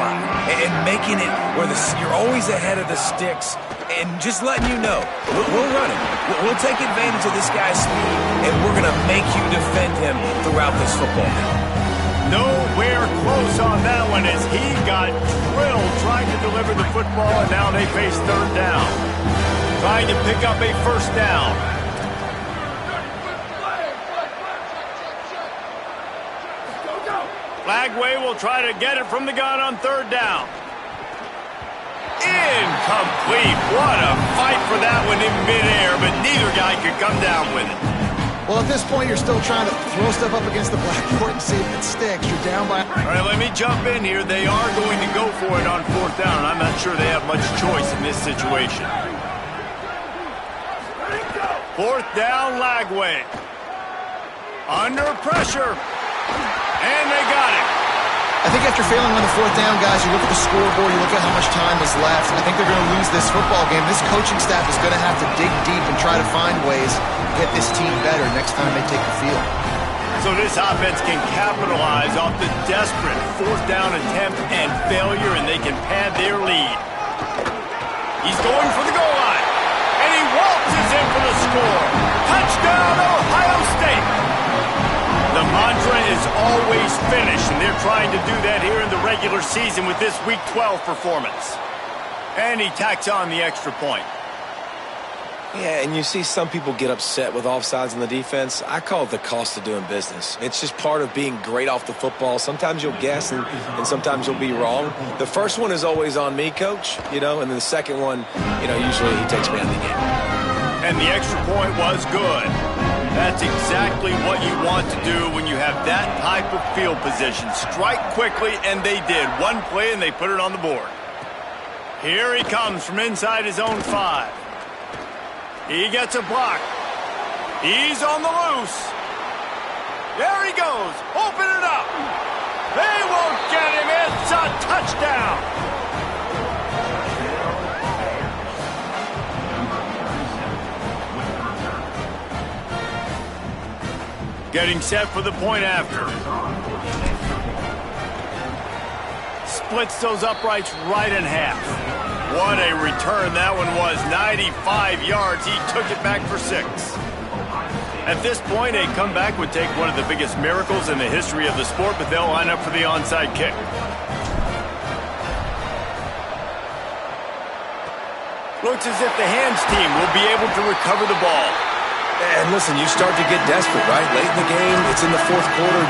and making it where you're always ahead of the sticks and just letting you know, we're running. We'll take advantage of this guy's speed, and we're going to make you defend him throughout this football game. Nowhere close on that one as he got drilled trying to deliver the football, and now they face third down. Trying to pick up a first down. Flagway will try to get it from the gun on third down. Incomplete. What a fight for that one in midair, but neither guy could come down with it. Well, at this point, you're still trying to throw stuff up against the blackboard and see if it sticks. You're down by... All right, let me jump in here. They are going to go for it on fourth down, and I'm not sure they have much choice in this situation. Fourth down, Lagway. Under pressure. And they got it. I think after failing on the fourth down, guys, you look at the scoreboard, you look at how much time is left. I think they're going to lose this football game. This coaching staff is going to have to dig deep and try to find ways to get this team better next time they take the field. So this offense can capitalize off the desperate fourth down attempt and failure, and they can pad their lead. He's going for the goal line, and he waltzes in for the score. Touchdown, Ohio State! The mantra is always finish, and they're trying to do that here in the regular season with this Week 12 performance. And he tacks on the extra point. Yeah, and you see some people get upset with offsides in the defense. I call it the cost of doing business. It's just part of being great off the football. Sometimes you'll guess, and sometimes you'll be wrong. The first one is always on me, Coach, and then the second one, usually he takes me out of the game. And the extra point was good. That's exactly what you want to do when you have that type of field position. Strike quickly, and they did. One play, and they put it on the board. Here he comes from inside his own 5. He gets a block. He's on the loose. There he goes. Open it up. They won't get him. It's a touchdown. Getting set for the point after. Splits those uprights right in half. What a return that one was. 95 yards. He took it back for 6. At this point, a comeback would take one of the biggest miracles in the history of the sport, but they'll line up for the onside kick. Looks as if the hands team will be able to recover the ball. And listen, you start to get desperate, right? Late in the game, it's in the fourth quarter.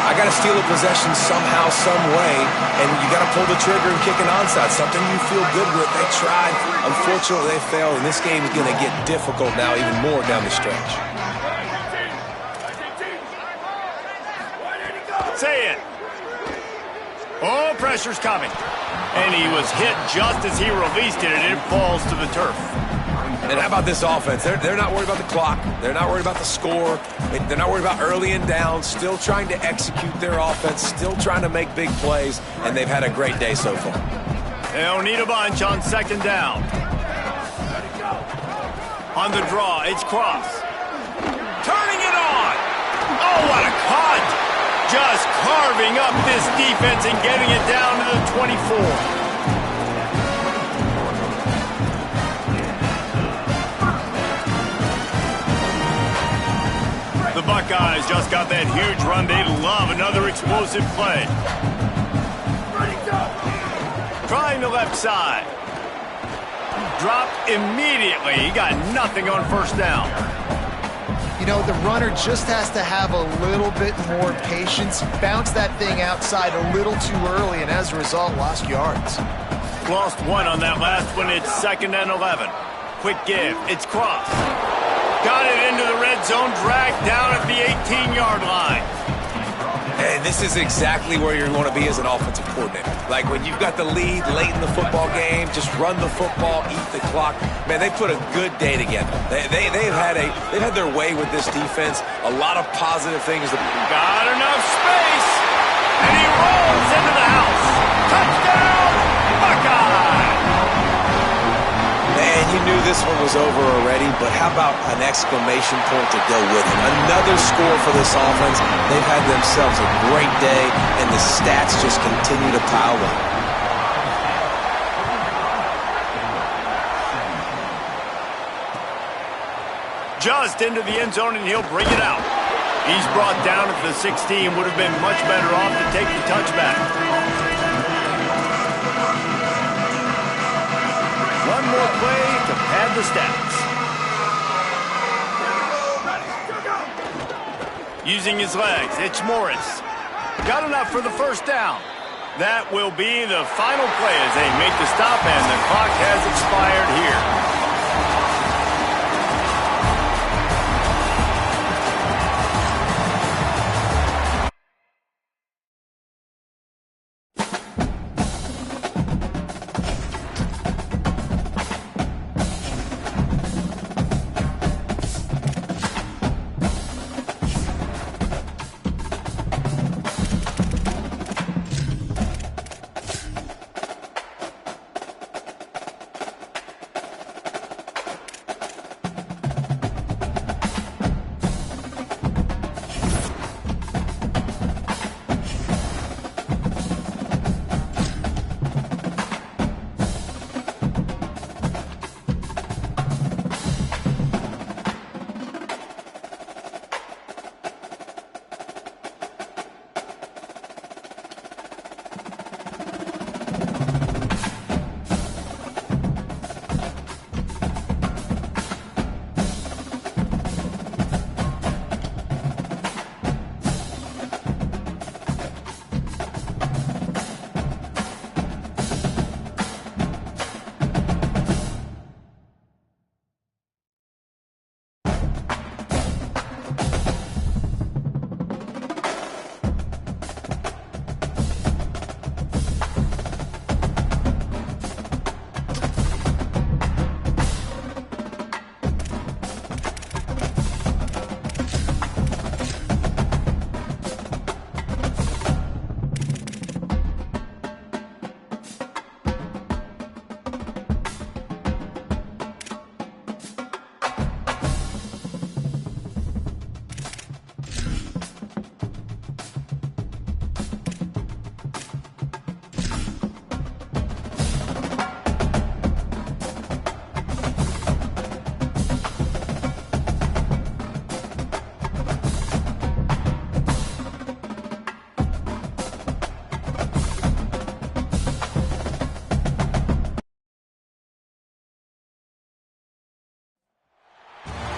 I got to steal a possession somehow, some way, and you got to pull the trigger and kick an onside, something you feel good with. They tried. Unfortunately, they failed, and this game is going to get difficult now, even more down the stretch. Say it. Oh, pressure's coming. And he was hit just as he released it, and it falls to the turf. And how about this offense? They're not worried about the clock. They're not worried about the score. They're not worried about early and down. Still trying to execute their offense. Still trying to make big plays. And they've had a great day so far. They don't need a bunch on second down. On the draw, it's Cross. Turning it on. Oh, what a cut. Just carving up this defense and getting it down to the 24. The Buckeyes just got that huge run. They love another explosive play. Trying the left side. Dropped immediately. He got nothing on first down. The runner just has to have a little bit more patience. Bounce that thing outside a little too early, and as a result, lost yards. Lost one on that last one. It's 2nd and 11. Quick give. It's Cross. Got it into the red zone, dragged down at the 18-yard line. And this is exactly where you want to be as an offensive coordinator. Like when you've got the lead late in the football game, just run the football, eat the clock. Man, they put a good day together. They've had their way with this defense. A lot of positive things. Got enough space, and he rolls into the house. Touchdown, Buckeye! Man, you knew this one was over already, but how about an exclamation point to go with it? Another score for this offense. They've had themselves a great day, and the stats just continue to pile up. Just into the end zone, and he'll bring it out. He's brought down at the 16. Would have been much better off to take the touchback. One more play to pad the stats. Using his legs, it's Morris. Got enough for the first down. That will be the final play as they make the stop, and the clock has expired here.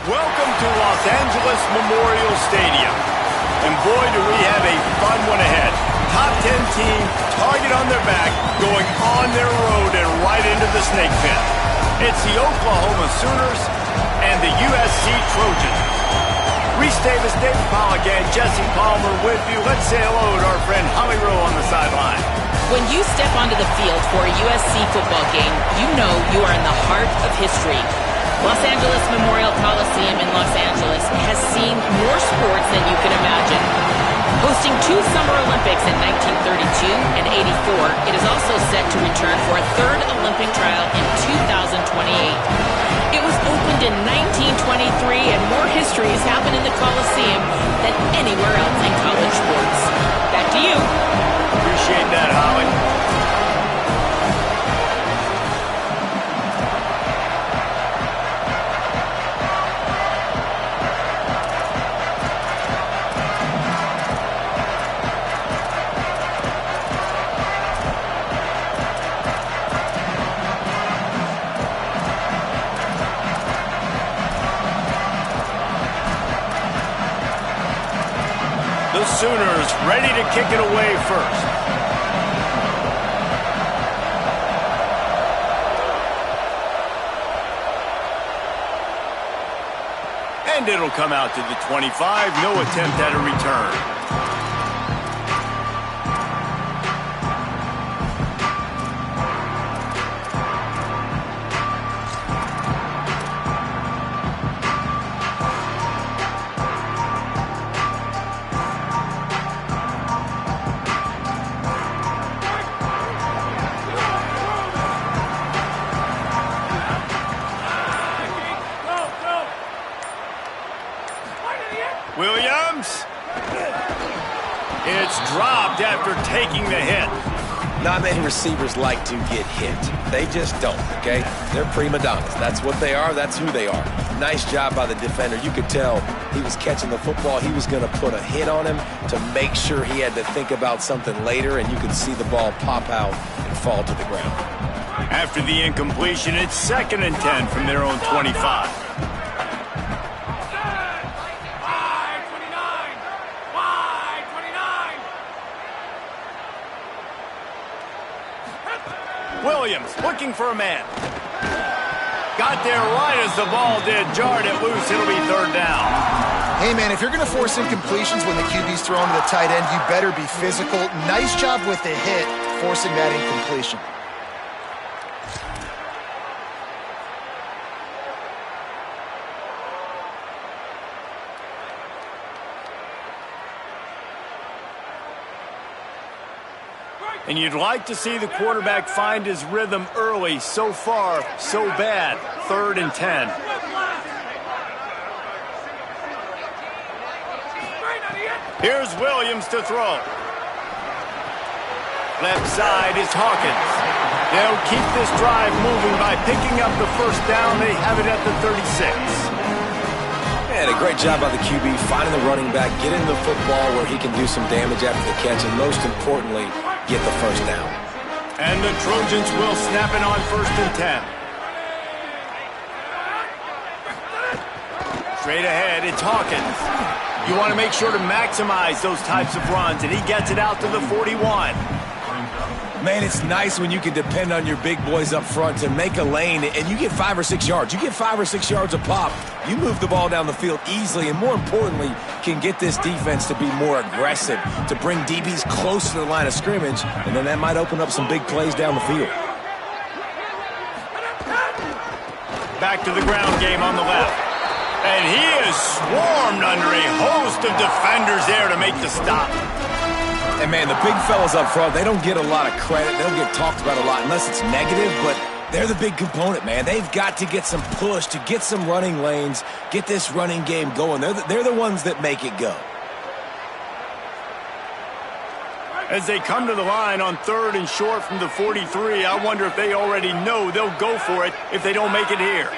Welcome to Los Angeles Memorial Stadium. And boy, do we have a fun one ahead. Top 10 team, target on their back, going on their road and right into the snake pit. It's the Oklahoma Sooners and the USC Trojans. Reese Davis, David Pollack, and Jesse Palmer with you. Let's say hello to our friend Holly Rowe on the sideline. When you step onto the field for a USC football game, you know you are in the heart of history. Los Angeles Memorial Coliseum in Los Angeles has seen more sports than you can imagine. Hosting 2 Summer Olympics in 1932 and 84, it is also set to return for a 3rd Olympic trial in 2028. It was opened in 1923, and more history has happened in the Coliseum than anywhere else in college sports. Back to you. Appreciate that, Holly. The Sooners ready to kick it away first. And it'll come out to the 25. No attempt at a return. Williams. It's dropped after taking the hit. Not many receivers like to get hit. They just don't, okay? They're prima donnas. That's what they are. That's who they are. Nice job by the defender. You could tell he was catching the football. He was going to put a hit on him to make sure he had to think about something later, and you could see the ball pop out and fall to the ground. After the incompletion, it's 2nd and 10 from their own 25. Williams looking for a man. Got there right as the ball did. Jarred it loose. It'll be 3rd down. Hey, man, if you're going to force incompletions when the QB's throwing to the tight end, you better be physical. Nice job with the hit, forcing that incompletion. And you'd like to see the quarterback find his rhythm early. So far, so bad. 3rd and 10. Here's Williams to throw. Left side is Hawkins. They'll keep this drive moving by picking up the 1st down. They have it at the 36. And a great job by the QB finding the running back, getting the football where he can do some damage after the catch, and most importantly, get the 1st down. And the Trojans will snap it on 1st and 10. Straight ahead, it's Hawkins. You want to make sure to maximize those types of runs, and he gets it out to the 41. Man, it's nice when you can depend on your big boys up front to make a lane, and you get 5 or 6 yards. You get 5 or 6 yards a pop. You move the ball down the field easily, and more importantly, can get this defense to be more aggressive, to bring DBs close to the line of scrimmage, and then that might open up some big plays down the field. Back to the ground game on the left. And he is swarmed under a host of defenders there to make the stop. And, man, the big fellas up front, they don't get a lot of credit. They don't get talked about a lot unless it's negative, but they're the big component, man. They've got to get some push, to get some running lanes, get this running game going. They're the ones that make it go. As they come to the line on 3rd and short from the 43, I wonder if they already know they'll go for it if they don't make it here.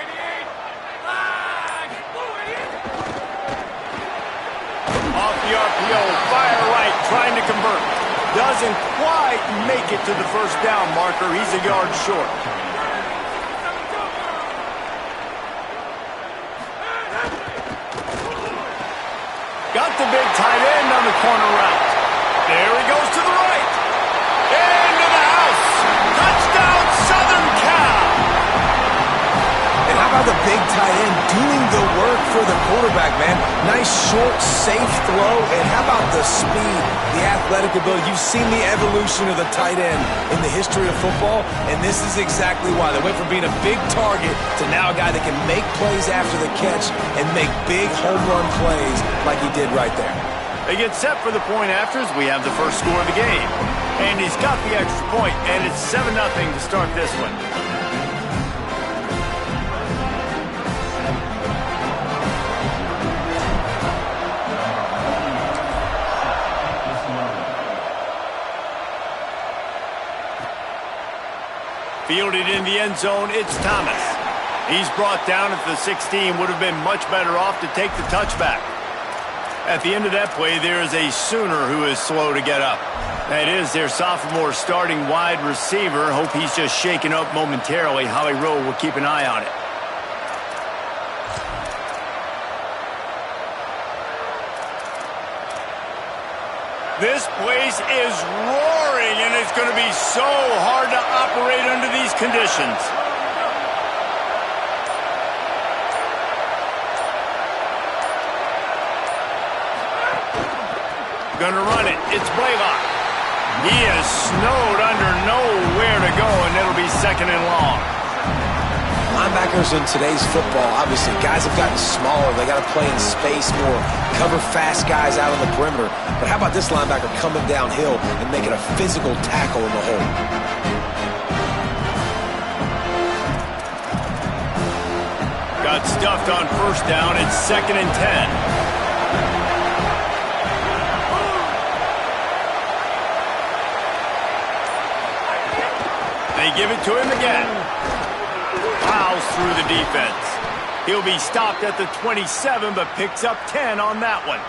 Off the RPO, fire right, trying to convert. Doesn't quite make it to the 1st down marker. He's a yard short. Got the big tight end on the corner route. There he goes to the right. Into the house. Touchdown, Southern Cal. And how about the big tight end doing the work for the quarterback, man? Nice, short, safe throw. And how about the speed, the athletic ability? You've seen the evolution of the tight end in the history of football, and this is exactly why. They went from being a big target to now a guy that can make plays after the catch and make big home run plays like he did right there. They get set for the point afters. We have the first score of the game. And he's got the extra point, and it's 7-0 to start this one. Fielded in the end zone, it's Thomas. He's brought down at the 16, would have been much better off to take the touchback. At the end of that play, there is a Sooner who is slow to get up. That is their sophomore starting wide receiver. Hope he's just shaken up momentarily. Holly Rowe will keep an eye on it. This place is roaring, and it's going to be so hard to operate under these conditions. Going to run it. It's Blaylock. He is snowed under, nowhere to go, and it'll be 2nd and long. Linebackers in today's football, obviously, guys have gotten smaller. They got to play in space more, cover fast guys out on the perimeter. But how about this linebacker coming downhill and making a physical tackle in the hole? Got stuffed on 1st down. It's 2nd and 10. give it to him again. Plows through the defense. He'll be stopped at the 27, but picks up 10 on that one.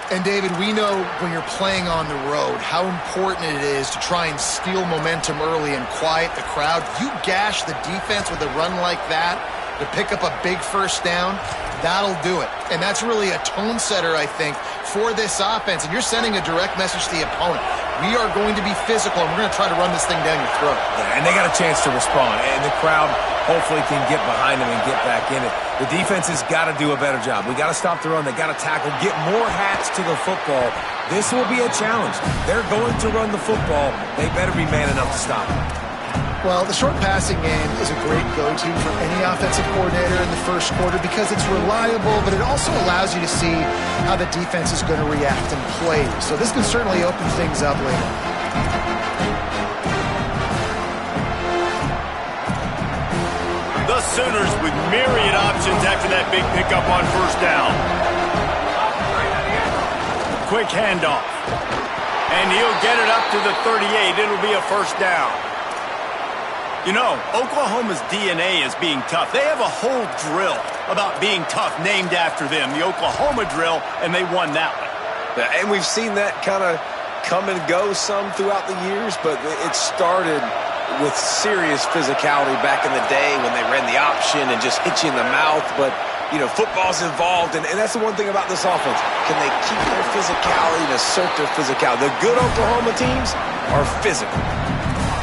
And, David, we know when you're playing on the road how important it is to try and steal momentum early and quiet the crowd. You gash the defense with a run like that to pick up a big first down, that'll do it. And that's really a tone setter, I think, for this offense. And you're sending a direct message to the opponent. We are going to be physical, and we're going to try to run this thing down your throat. Yeah, and they got a chance to respond, and the crowd hopefully can get behind them and get back in it. The defense has got to do a better job. We got to stop the run. They got to tackle, get more hats to the football. This will be a challenge. They're going to run the football. They better be man enough to stop it. Well, the short passing game is a great go-to for any offensive coordinator in the first quarter because it's reliable, but it also allows you to see how the defense is going to react and play. So this can certainly open things up later. The Sooners with myriad options after that big pickup on first down. Quick handoff. And he'll get it up to the 38. It'll be a first down. You know, Oklahoma's DNA is being tough. They have a whole drill about being tough named after them, the Oklahoma drill, and they won that one. Yeah, and we've seen that kind of come and go some throughout the years, but it started with serious physicality back in the day when they ran the option and just hit you in the mouth. But, you know, football's involved, and that's the one thing about this offense. Can they keep their physicality and assert their physicality? The good Oklahoma teams are physical.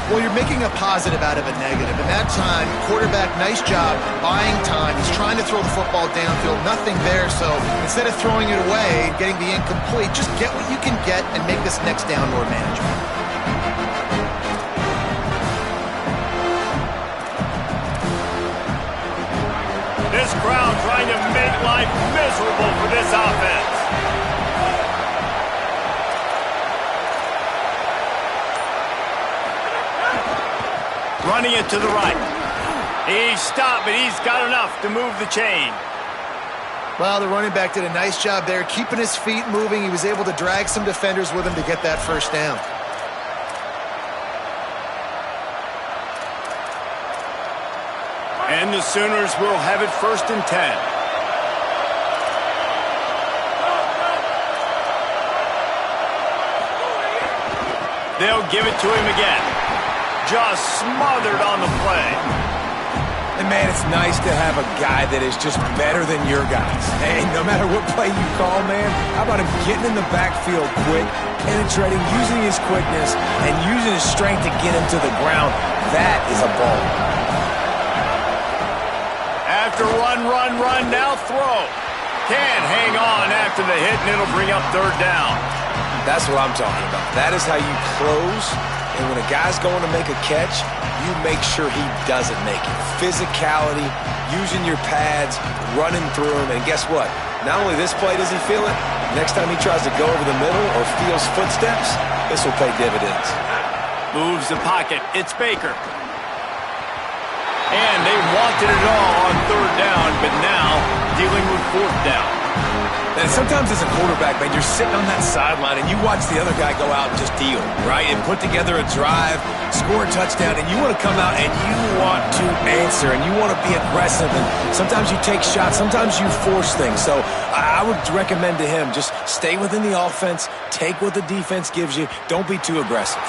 Well, you're making a positive out of a negative. In that time, quarterback, nice job, buying time. He's trying to throw the football downfield, nothing there. So instead of throwing it away and getting the incomplete, just get what you can get and make this next down more manageable. This crowd trying to make life miserable for this offense. Running it to the right. He's stopped, but he's got enough to move the chain. Well, the running back did a nice job there, keeping his feet moving. He was able to drag some defenders with him to get that first down. And the Sooners will have it 1st and 10. They'll give it to him again. Just smothered on the play. And, man, it's nice to have a guy that is just better than your guys. Hey, no matter what play you call, man, how about him getting in the backfield quick, penetrating, using his quickness, and using his strength to get him to the ground? That is a ball. After run, now throw. Can't hang on after the hit, and it'll bring up 3rd down. That's what I'm talking about. That is how you close. And when a guy's going to make a catch, you make sure he doesn't make it. Physicality, using your pads, running through him. And guess what? Not only this play does he feel it, next time he tries to go over the middle or feels footsteps, this will pay dividends. Moves the pocket. It's Baker. And they wanted it all on 3rd down, but now dealing with 4th down. And sometimes as a quarterback, man, you're sitting on that sideline and you watch the other guy go out and just deal, right? And put together a drive, score a touchdown, and you want to come out and you want to answer and you want to be aggressive. And sometimes you take shots, sometimes you force things. So I would recommend to him just stay within the offense, take what the defense gives you, don't be too aggressive.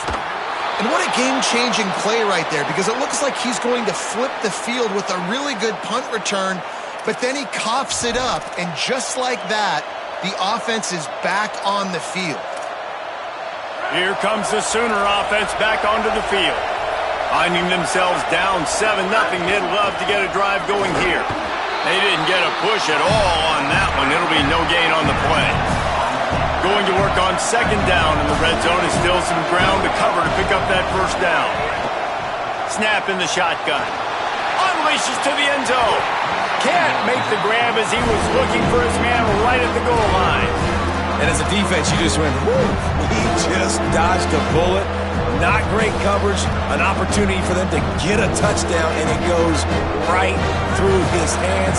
And what a game-changing play right there, because it looks like he's going to flip the field with a really good punt return, but then he coughs it up, and just like that, the offense is back on the field. Here comes the Sooner offense back onto the field. Finding themselves down 7-0, they'd love to get a drive going here. They didn't get a push at all on that one. It'll be no gain on the play. Going to work on 2nd down in the red zone is still some ground to cover to pick up that first down. Snap in the shotgun. Unleashes to the end zone. Can't make the grab as he was looking for his man right at the goal line. And as a defense, you just went, whoo, he just dodged a bullet. Not great coverage, an opportunity for them to get a touchdown, and it goes right through his hands.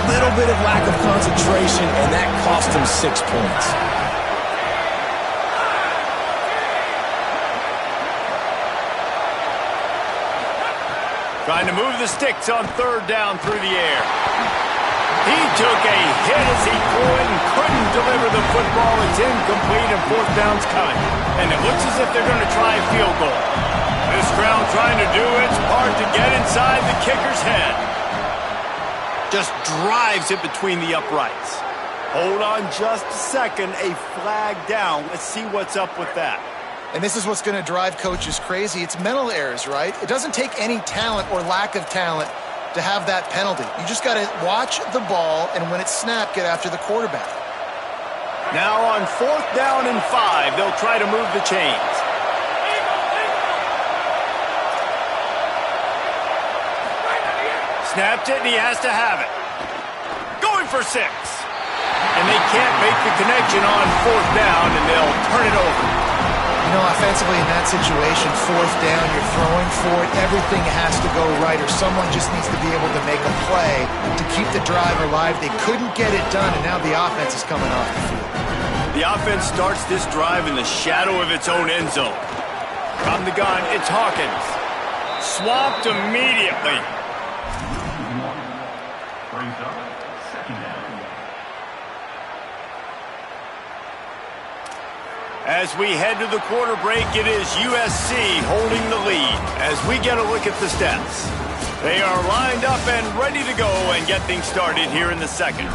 Little bit of lack of concentration, and that cost him 6 points. Trying to move the sticks on third down through the air. He took a hit as he threw it and couldn't deliver the football. It's incomplete and fourth down's coming. And it looks as if they're going to try a field goal. This crowd trying to do its part to get inside the kicker's head. Just drives it between the uprights. Hold on just a second. A flag down. Let's see what's up with that. And this is what's going to drive coaches crazy. It's mental errors, right? It doesn't take any talent or lack of talent to have that penalty. You just got to watch the ball, and when it's snapped, get after the quarterback. Now on fourth down and 5, they'll try to move the chains. Snapped it, and he has to have it. Going for 6. And they can't make the connection on fourth down, and they'll turn it over. You know, offensively in that situation, fourth down, you're throwing for it. Everything has to go right, or someone just needs to be able to make a play to keep the drive alive. They couldn't get it done, and now the offense is coming off the field. The offense starts this drive in the shadow of its own end zone. From the gun, it's Hawkins. Swamped immediately. As we head to the quarter break, it is USC holding the lead. As we get a look at the stats, they are lined up and ready to go and get things started here in the second.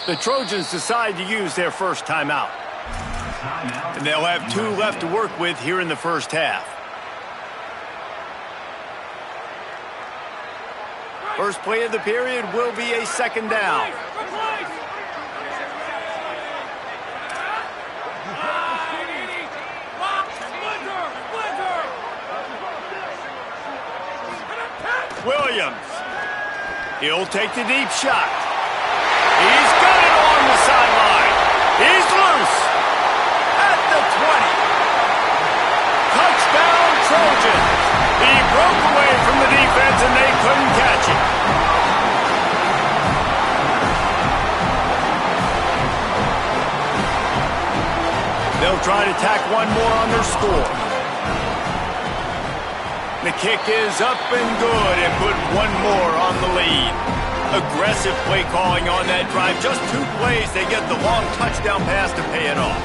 The Trojans decide to use their first timeout. And they'll have 2 left to work with here in the first half. First play of the period will be a second down. Williams. He'll take the deep shot. He's got it along the sideline. He's loose at the 20. Touchdown, Trojans. He broke away from the defense, and they couldn't catch him. They'll try to tack one more on their score. The kick is up and good and put one more on the lead. Aggressive play calling on that drive. Just 2 plays, they get the long touchdown pass to pay it off.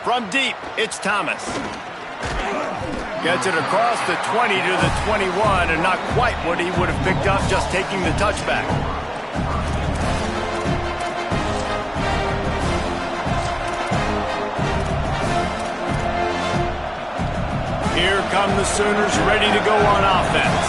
From deep, it's Thomas. Gets it across the 20 to the 21, and not quite what he would have picked up just taking the touchback. Here come the Sooners ready to go on offense.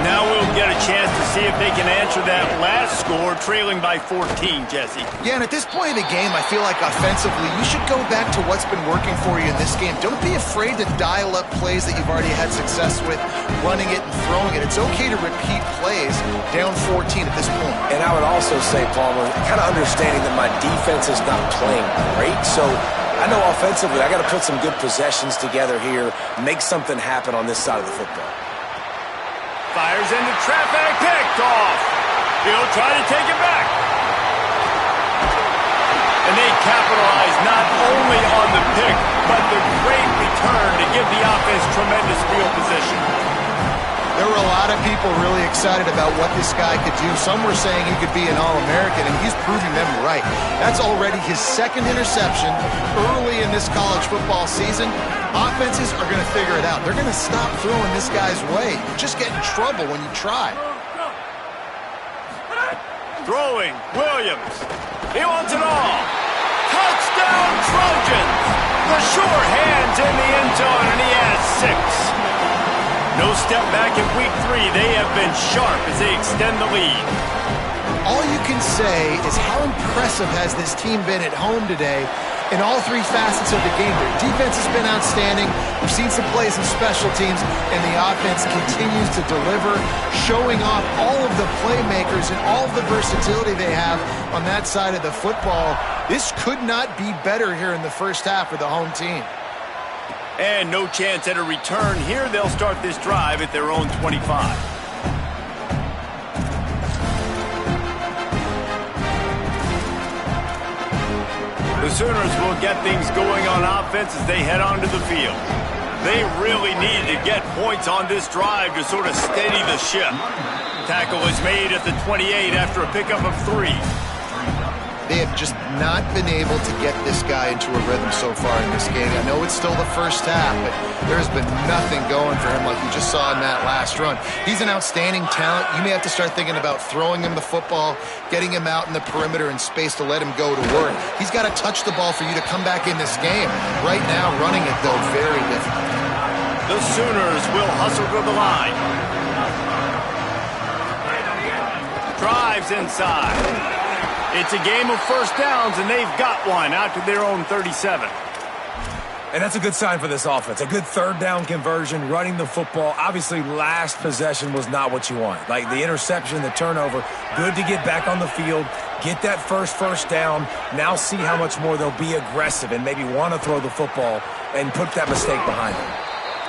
Now we'll get a chance to see if they can answer that last score, trailing by 14, Jesse. Yeah, and at this point of the game, I feel like offensively, you should go back to what's been working for you in this game. Don't be afraid to dial up plays that you've already had success with, running it and throwing it. It's okay to repeat plays down 14 at this point. And I would also say, Palmer, kind of understanding that my defense is not playing great, so I know offensively I got to put some good possessions together here, make something happen on this side of the football. Fires into traffic, picked off. He'll try to take it back. And they capitalize not only on the pick, but the great return to give the offense tremendous field position. There were a lot of people really excited about what this guy could do. Some were saying he could be an All-American, and he's proving them right. That's already his 2nd interception early in this college football season. Offenses are going to figure it out. They're going to stop throwing this guy's way. You just get in trouble when you try. Throwing, Williams. He wants it all. Touchdown, Trojans. The sure hands in the end zone, and he has 6. No step back in week 3. They have been sharp as they extend the lead. All you can say is how impressive has this team been at home today, in all three facets of the game. Their defense has been outstanding. We've seen some plays in special teams, and the offense continues to deliver, showing off all of the playmakers and all of the versatility they have on that side of the football. This could not be better here in the first half for the home team. And no chance at a return here. They'll start this drive at their own 25. The Sooners will get things going on offense as they head onto the field. They really needed to get points on this drive to sort of steady the ship. Tackle is made at the 28 after a pickup of 3. They have just not been able to get this guy into a rhythm so far in this game. I know it's still the first half, but there's been nothing going for him like we just saw in that last run. He's an outstanding talent. You may have to start thinking about throwing him the football, getting him out in the perimeter in space to let him go to work. He's got to touch the ball for you to come back in this game. Right now, running it, though, very difficult. The Sooners will hustle to the line. Drives inside. It's a game of first downs, and they've got one out to their own 37. And that's a good sign for this offense. A good third down conversion, running the football. Obviously, last possession was not what you want. Like the interception, the turnover, good to get back on the field, get that first down. Now see how much more they'll be aggressive and maybe want to throw the football and put that mistake behind them.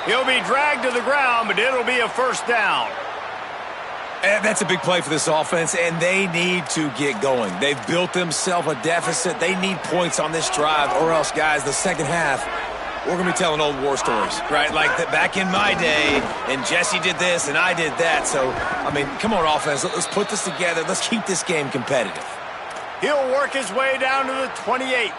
He'll be dragged to the ground, but it'll be a first down. And that's a big play for this offense, and they need to get going. They've built themselves a deficit. They need points on this drive, or else, guys, the second half, we're going to be telling old war stories, right? Like that back in my day, and Jesse did this, and I did that. So, I mean, come on, offense. Let's put this together. Let's keep this game competitive. He'll work his way down to the 28.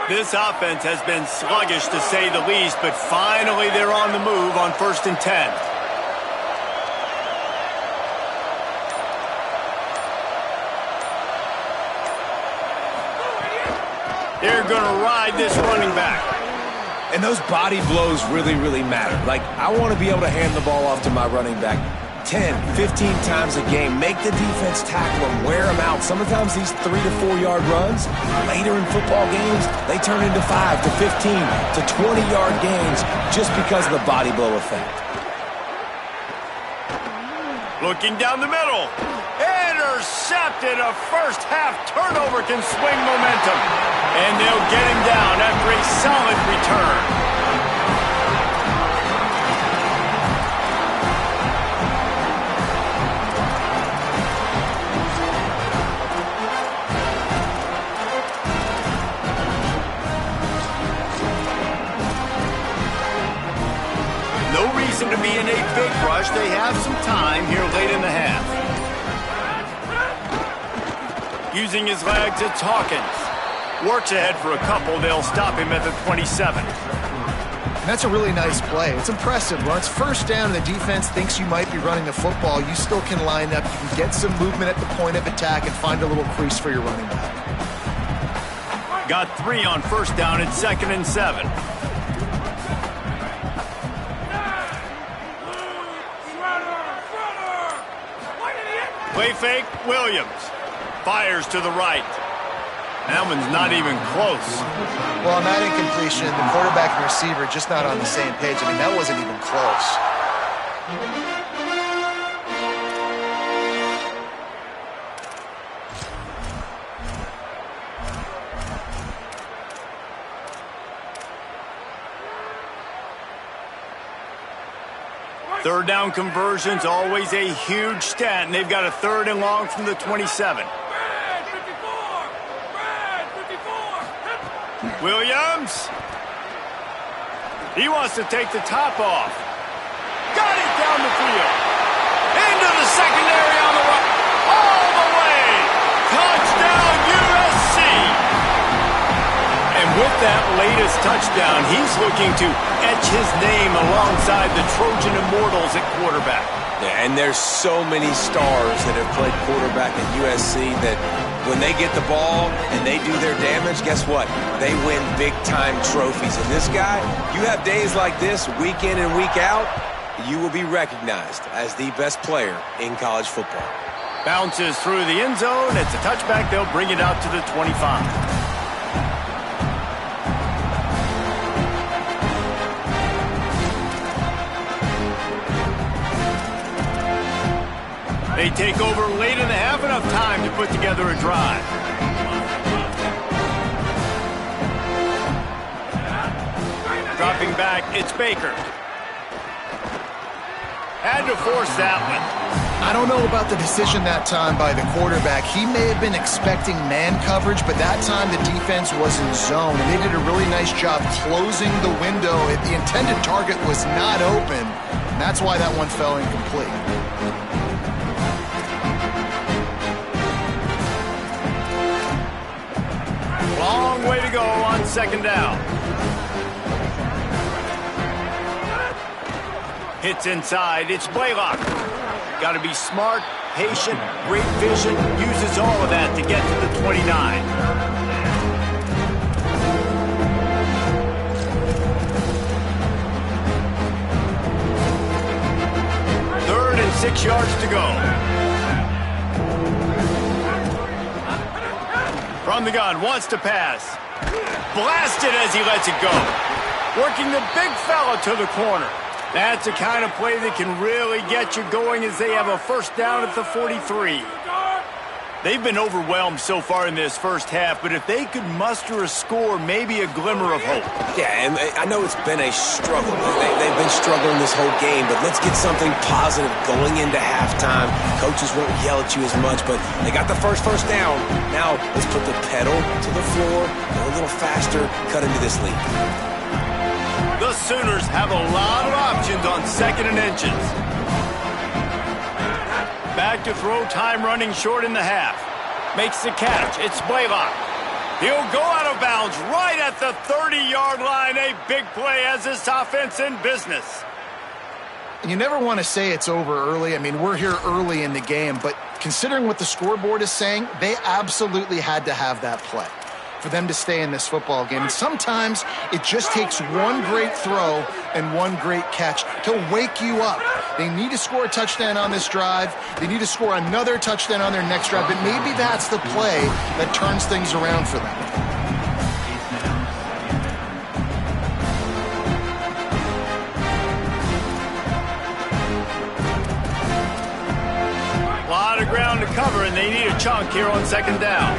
This offense has been sluggish, to say the least, but finally they're on the move on 1st and 10. They're going to ride this running back. And those body blows really, really matter. Like, I want to be able to hand the ball off to my running back 10, 15 times a game. Make the defense tackle them, wear them out. Sometimes these 3 to 4 yard runs, later in football games, they turn into 5 to 15 to 20 yard gains just because of the body blow effect. Looking down the middle. Intercepted. A first half turnover can swing momentum. And they'll get him down after a solid return. No reason to be in a big rush. They have some time here late in the half. Using his legs, it's Hawkins. Works ahead for a couple. They'll stop him at the 27. And that's a really nice play. It's impressive. When it's first down and the defense thinks you might be running the football, you still can line up. You can get some movement at the point of attack and find a little crease for your running back. Got 3 on first down at 2nd and 7. Play fake, Williams. Fires to the right. That one's not even close. Well, on that incompletion, the quarterback and receiver just not on the same page. I mean, that wasn't even close. Third down conversion's always a huge stat, and they've got a 3rd and long from the 27. Williams. He wants to take the top off. Got it down the field. Into the secondary on the right. All the way. Touchdown, USC. And with that latest touchdown, he's looking to etch his name alongside the Trojan Immortals at quarterback. Yeah, and there's so many stars that have played quarterback at USC that when they get the ball and they do their damage, guess what? They win big-time trophies. And this guy, you have days like this, week in and week out, you will be recognized as the best player in college football. Bounces through the end zone. It's a touchback. They'll bring it out to the 25. They take over late in the half, enough time to put together a drive. Dropping back, it's Baker. Had to force that one. I don't know about the decision that time by the quarterback. He may have been expecting man coverage, but that time the defense was in zone, and they did a really nice job closing the window. The intended target was not open, and that's why that one fell incomplete. Long way to go on second down. Hits inside, it's Blaylock. Got to be smart, patient, great vision, uses all of that to get to the 29. 3rd and 6 yards to go. From the gun, wants to pass. Blasted as he lets it go. Working the big fella to the corner. That's the kind of play that can really get you going as they have a first down at the 43. They've been overwhelmed so far in this first half, but if they could muster a score, maybe a glimmer of hope. Yeah, and I know it's been a struggle. They've been struggling this whole game, but let's get something positive going into halftime. Coaches won't yell at you as much, but they got the first down. Now let's put the pedal to the floor, go a little faster, cut into this lead. The Sooners have a lot of options on 2nd and inches. Back to throw, time running short in the half. Makes the catch, it's Blaylock. He'll go out of bounds right at the 30-yard line. A big play as this offense in business. You never want to say it's over early. I mean, we're here early in the game, but considering what the scoreboard is saying, they absolutely had to have that play for them to stay in this football game. And sometimes it just takes one great throw and one great catch to wake you up. They need to score a touchdown on this drive. They need to score another touchdown on their next drive, but maybe that's the play that turns things around for them. A lot of ground to cover, and they need a chunk here on 2nd down.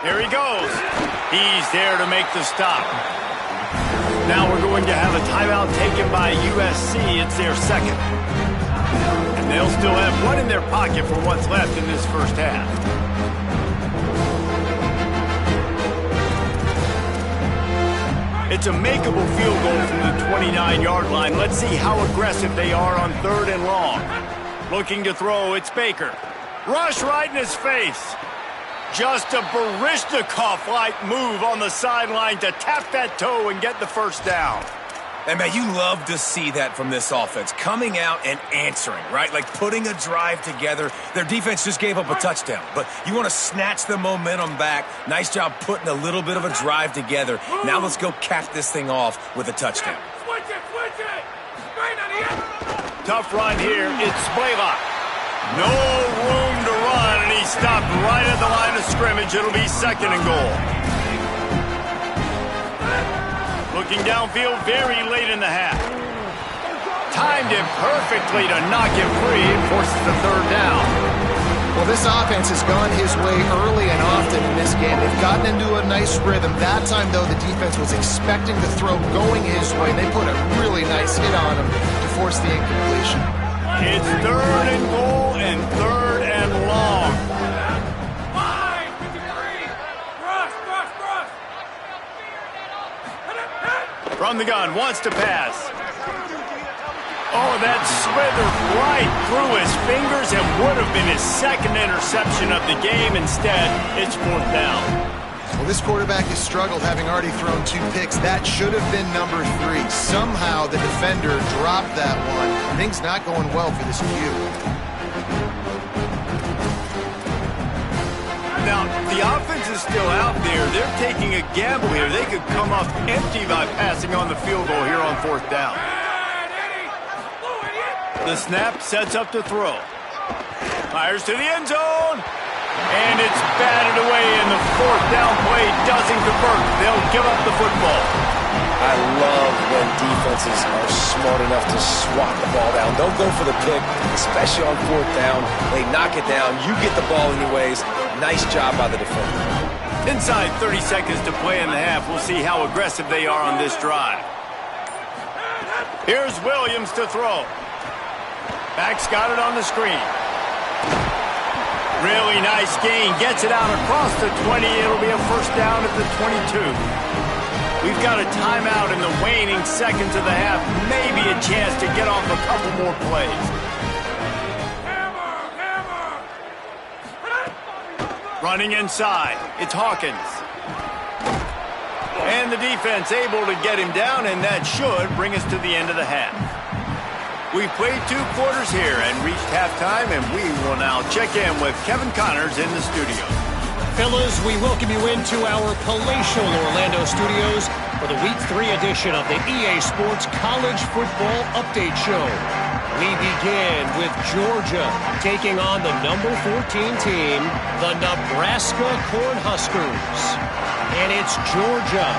Here he goes. He's there to make the stop. Now we're going to have a timeout taken by USC. It's their 2nd. And they'll still have one in their pocket for what's left in this first half. It's a makeable field goal from the 29-yard line. Let's see how aggressive they are on 3rd and long. Looking to throw, it's Baker. Rush right in his face. Just a Baryshnikov-like move on the sideline to tap that toe and get the first down. And, man, you love to see that from this offense. Coming out and answering, right? Like putting a drive together. Their defense just gave up a touchdown. But you want to snatch the momentum back. Nice job putting a little bit of a drive together. Now let's go cap this thing off with a touchdown. Switch it! Straight on the end! Tough run here. It's Blaylock. No room to run, and he stopped right at the line of scrimmage. It'll be 2nd and goal. Looking downfield very late in the half. Timed it perfectly to knock him free and forces the 3rd down. Well, this offense has gone his way early and often in this game. They've gotten into a nice rhythm. That time, though, the defense was expecting the throw going his way. They put a really nice hit on him to force the incompletion. It's 3rd and goal and 3rd and long. 5:53. Cross. From the gun, wants to pass. Oh, that slithered right through his fingers and would have been his 2nd interception of the game. Instead, it's 4th down. Well, this quarterback has struggled, having already thrown 2 picks. That should have been number 3. Somehow the defender dropped that one. Things not going well for this Q. Now, the offense is still out there. They're taking a gamble here. They could come up empty by passing on the field goal here on 4th down. The snap sets up to throw. Fires to the end zone. And it's batted away, and the fourth down play doesn't convert. They'll give up the football. I love when defenses are smart enough to swat the ball down. Don't go for the pick, especially on fourth down. They knock it down. You get the ball anyways. Nice job by the defender. Inside 30 seconds to play in the half. We'll see how aggressive they are on this drive. Here's Williams to throw. Back's got it on the screen. Really nice gain. Gets it out across the 20. It'll be a first down at the 22. We've got a timeout in the waning seconds of the half. Maybe a chance to get off a couple more plays. Running inside. It's Hawkins. And the defense able to get him down, and that should bring us to the end of the half. We've played 2 quarters here and reached halftime, and we will now check in with Kevin Connors in the studio. Fellas, we welcome you into our palatial Orlando studios for the Week 3 edition of the EA Sports College Football Update Show. We begin with Georgia taking on the number 14 team, the Nebraska Cornhuskers. And it's Georgia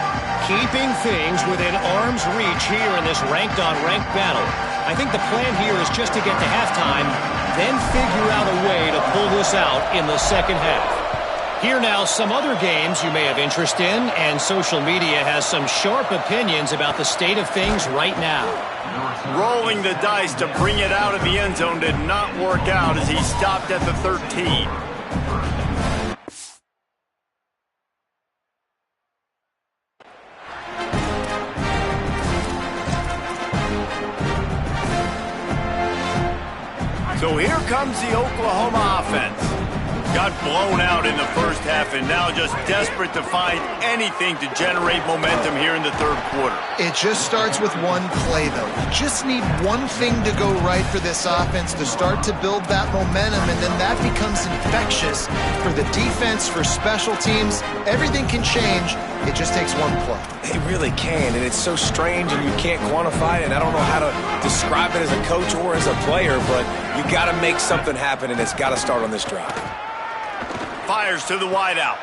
keeping things within arm's reach here in this ranked-on-ranked battle. I think the plan here is just to get to halftime, then figure out a way to pull this out in the second half. Here now, some other games you may have interest in, and social media has some sharp opinions about the state of things right now. Rolling the dice to bring it out of the end zone did not work out as he stopped at the 13. So here comes the Oklahoma offense. Got blown out in the first half and now just desperate to find anything to generate momentum here in the third quarter. It just starts with one play, though. You just need one thing to go right for this offense to start to build that momentum, and then that becomes infectious for the defense, for special teams. Everything can change. It just takes one play. It really can, and it's so strange, and you can't quantify it, and I don't know how to describe it as a coach or as a player, but you got to make something happen, and it's got to start on this drive. Fires to the wideout.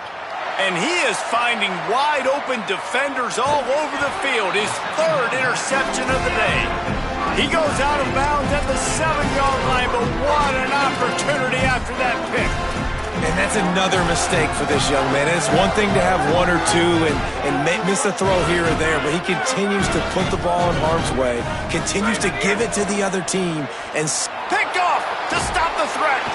And he is finding wide-open defenders all over the field. His third interception of the day. He goes out of bounds at the 7-yard line, but what an opportunity after that pick. And that's another mistake for this young man. It's one thing to have one or two and miss a throw here or there, but he continues to put the ball in harm's way, continues to give it to the other team, and picked off to stop the threat.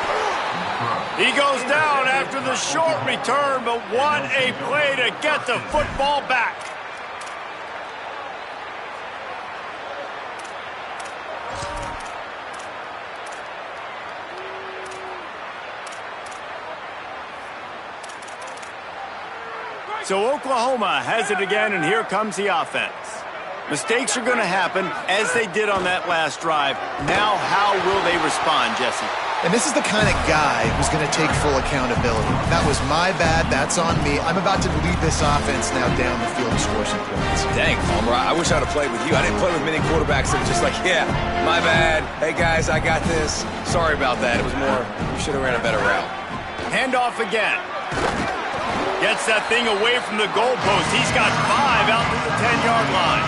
He goes down after the short return, but what a play to get the football back. So Oklahoma has it again, and here comes the offense. Mistakes are going to happen, as they did on that last drive. Now, how will they respond, Jesse? And this is the kind of guy who's going to take full accountability. That was my bad. That's on me. I'm about to lead this offense now down the field to score some points. Dang, Palmer, I wish I'd have played with you. I didn't play with many quarterbacks that were just like, yeah, my bad. Hey, guys, I got this. Sorry about that. It was more, you should have ran a better route. Handoff again. Gets that thing away from the goalpost. He's got 5 out to the 10-yard line.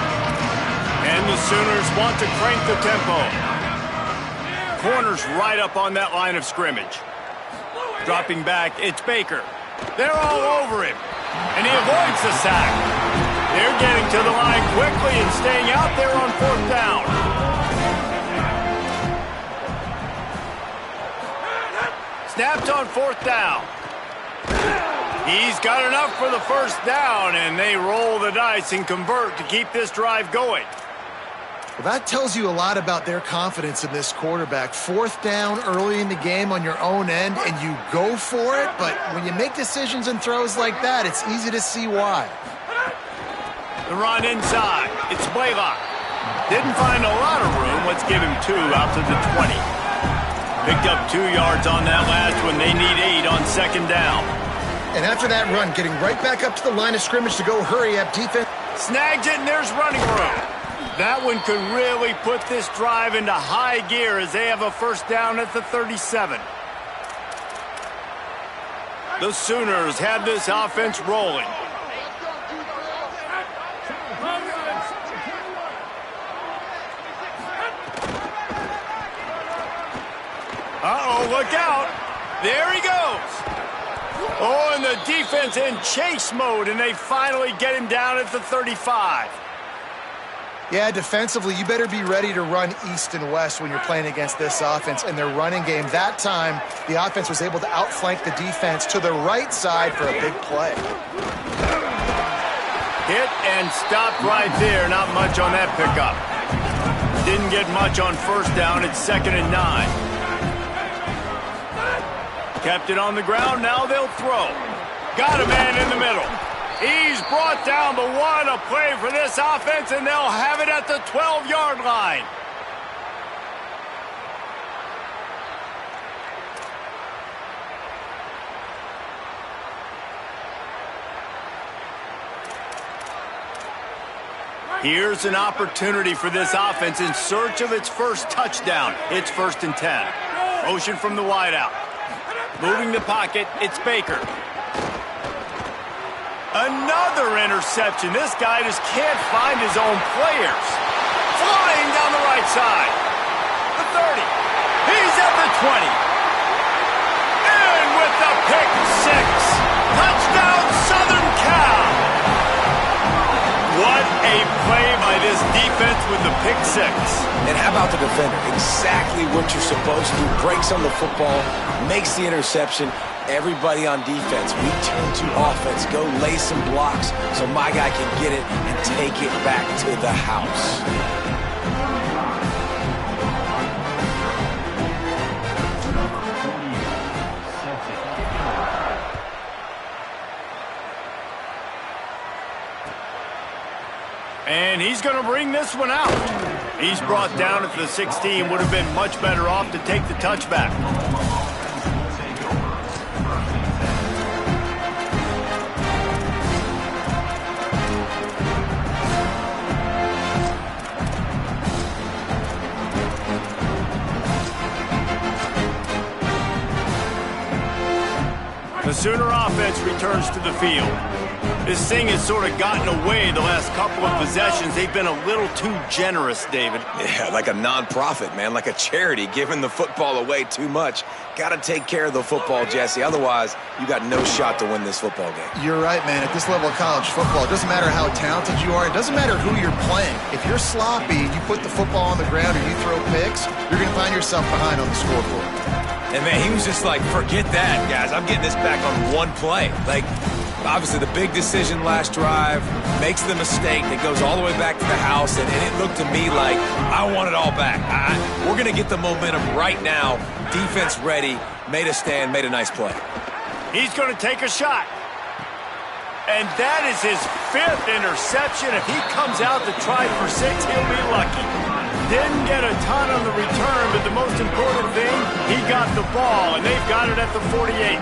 And the Sooners want to crank the tempo. Corners right up on that line of scrimmage. Dropping back, it's Baker. They're all over him. And he avoids the sack. They're getting to the line quickly and staying out there on 4th down. Snapped on 4th down. He's got enough for the first down, and they roll the dice and convert to keep this drive going. Well, that tells you a lot about their confidence in this quarterback. 4th down early in the game on your own end, and you go for it, but when you make decisions and throws like that, it's easy to see why. The run inside. It's Blaylock. Didn't find a lot of room. Let's give him 2 out to the 20. Picked up 2 yards on that last one. They need 8 on 2nd down. And after that run, getting right back up to the line of scrimmage to go hurry up defense. Snags it, and there's running room. That one could really put this drive into high gear as they have a first down at the 37. The Sooners have this offense rolling. Uh-oh, look out. There he goes. Oh, and the defense in chase mode, and they finally get him down at the 35. Yeah, defensively, you better be ready to run east and west when you're playing against this offense and their running game. That time, the offense was able to outflank the defense to the right side for a big play. Hit and stopped right there. Not much on that pickup. Didn't get much on first down. It's 2nd and 9. Kept it on the ground. Now they'll throw. Got a man in the middle. He's brought down, but what a play for this offense, and they'll have it at the 12-yard line. Here's an opportunity for this offense in search of its first touchdown. It's 1st and 10. Motion from the wideout. Moving the pocket, it's Baker. Another interception. This guy just can't find his own players. Flying down the right side. The 30. He's at the 20. And with the pick six. Touchdown, Southern Cal. What a play by this defense with the pick six. And how about the defender? Exactly what you're supposed to do. Breaks on the football, makes the interception. Everybody on defense, we turn to offense. Go lay some blocks so my guy can get it and take it back to the house. And he's going to bring this one out. He's brought down at the 16. Would have been much better off to take the touchback. The Sooner offense returns to the field. This thing has sort of gotten away the last couple of possessions. They've been a little too generous, David. Yeah, like a non-profit, man, like a charity, giving the football away too much. Got to take care of the football, Jesse. Otherwise, you got no shot to win this football game. You're right, man. At this level of college football, it doesn't matter how talented you are. It doesn't matter who you're playing. If you're sloppy, you put the football on the ground or you throw picks, you're going to find yourself behind on the scoreboard. And, man, he was just like, forget that, guys. I'm getting this back on one play. Like, obviously, the big decision last drive, makes the mistake that goes all the way back to the house, and it looked to me like I want it all back. We're going to get the momentum right now. Defense ready, made a stand, made a nice play. He's going to take a shot. And that is his 5th interception. If he comes out to try for 6, he'll be lucky. Didn't get a ton on the return, but the most important thing, he got the ball, and they've got it at the 48.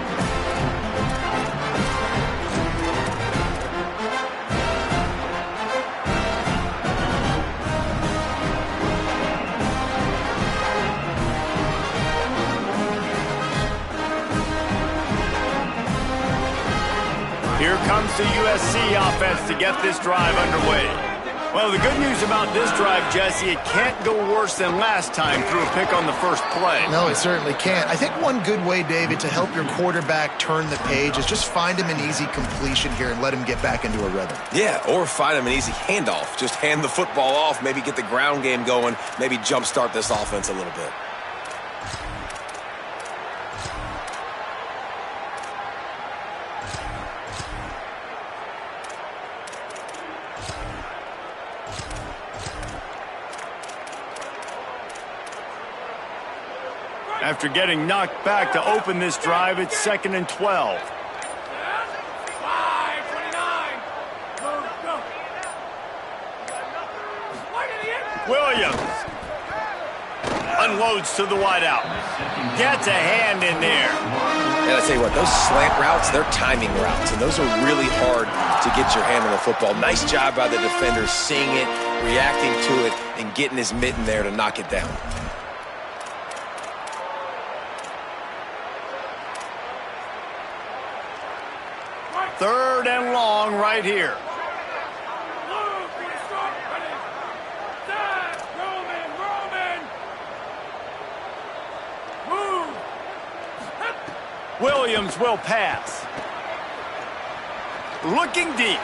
Here comes the USC offense to get this drive underway. Well, the good news about this drive, Jesse, it can't go worse than last time through a pick on the first play. No, it certainly can't. I think one good way, David, to help your quarterback turn the page is just find him an easy completion here and let him get back into a rhythm. Yeah, or find him an easy handoff. Just hand the football off, maybe get the ground game going, maybe jumpstart this offense a little bit. After getting knocked back to open this drive, it's 2nd and 12. 5-29. Williams unloads to the wideout. Gets a hand in there. And I tell you what, those slant routes, they're timing routes, and those are really hard to get your hand on the football. Nice job by the defender seeing it, reacting to it, and getting his mitten there to knock it down. Third and long right here. Williams will pass. Looking deep.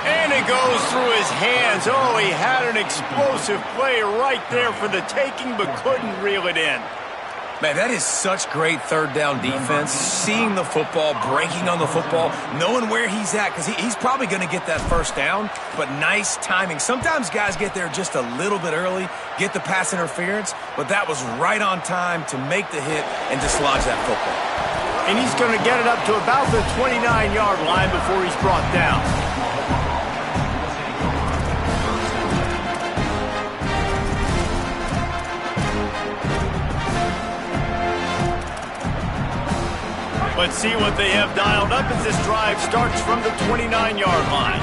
And it goes through his hands. Oh, he had an explosive play right there for the taking, but couldn't reel it in. Man, that is such great third down defense. Seeing the football, breaking on the football, knowing where he's at, because he's probably going to get that first down, but nice timing. Sometimes guys get there just a little bit early, get the pass interference, but that was right on time to make the hit and dislodge that football. And he's going to get it up to about the 29-yard line before he's brought down. Let's see what they have dialed up as this drive starts from the 29-yard line.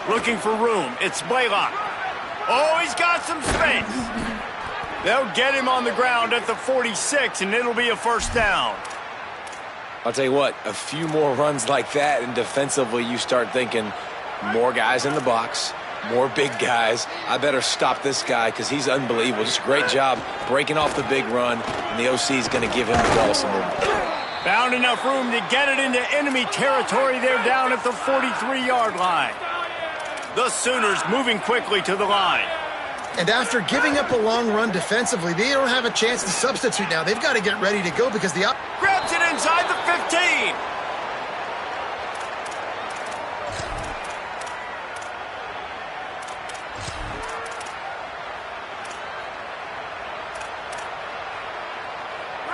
Looking for room. It's Blaylock. Oh, he's got some space. They'll get him on the ground at the 46, and it'll be a first down. I'll tell you what, a few more runs like that, and defensively you start thinking more guys in the box, more big guys. I better stop this guy because he's unbelievable. Just a great job breaking off the big run, and the OC is going to give him the ball some more. Found enough room to get it into enemy territory. They're down at the 43-yard line. The Sooners moving quickly to the line. And after giving up a long run defensively, they don't have a chance to substitute now. They've got to get ready to go because the... Grabs it inside the 15.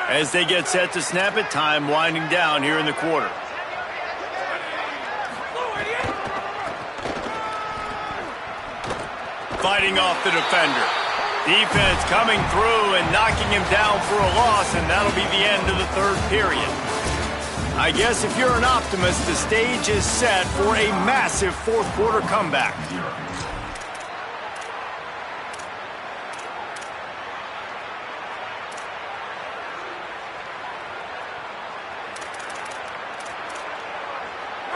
As they get set to snap it, time winding down here in the quarter. Fighting off the defender. Defense coming through and knocking him down for a loss, and that'll be the end of the third period. I guess if you're an optimist, the stage is set for a massive fourth quarter comeback.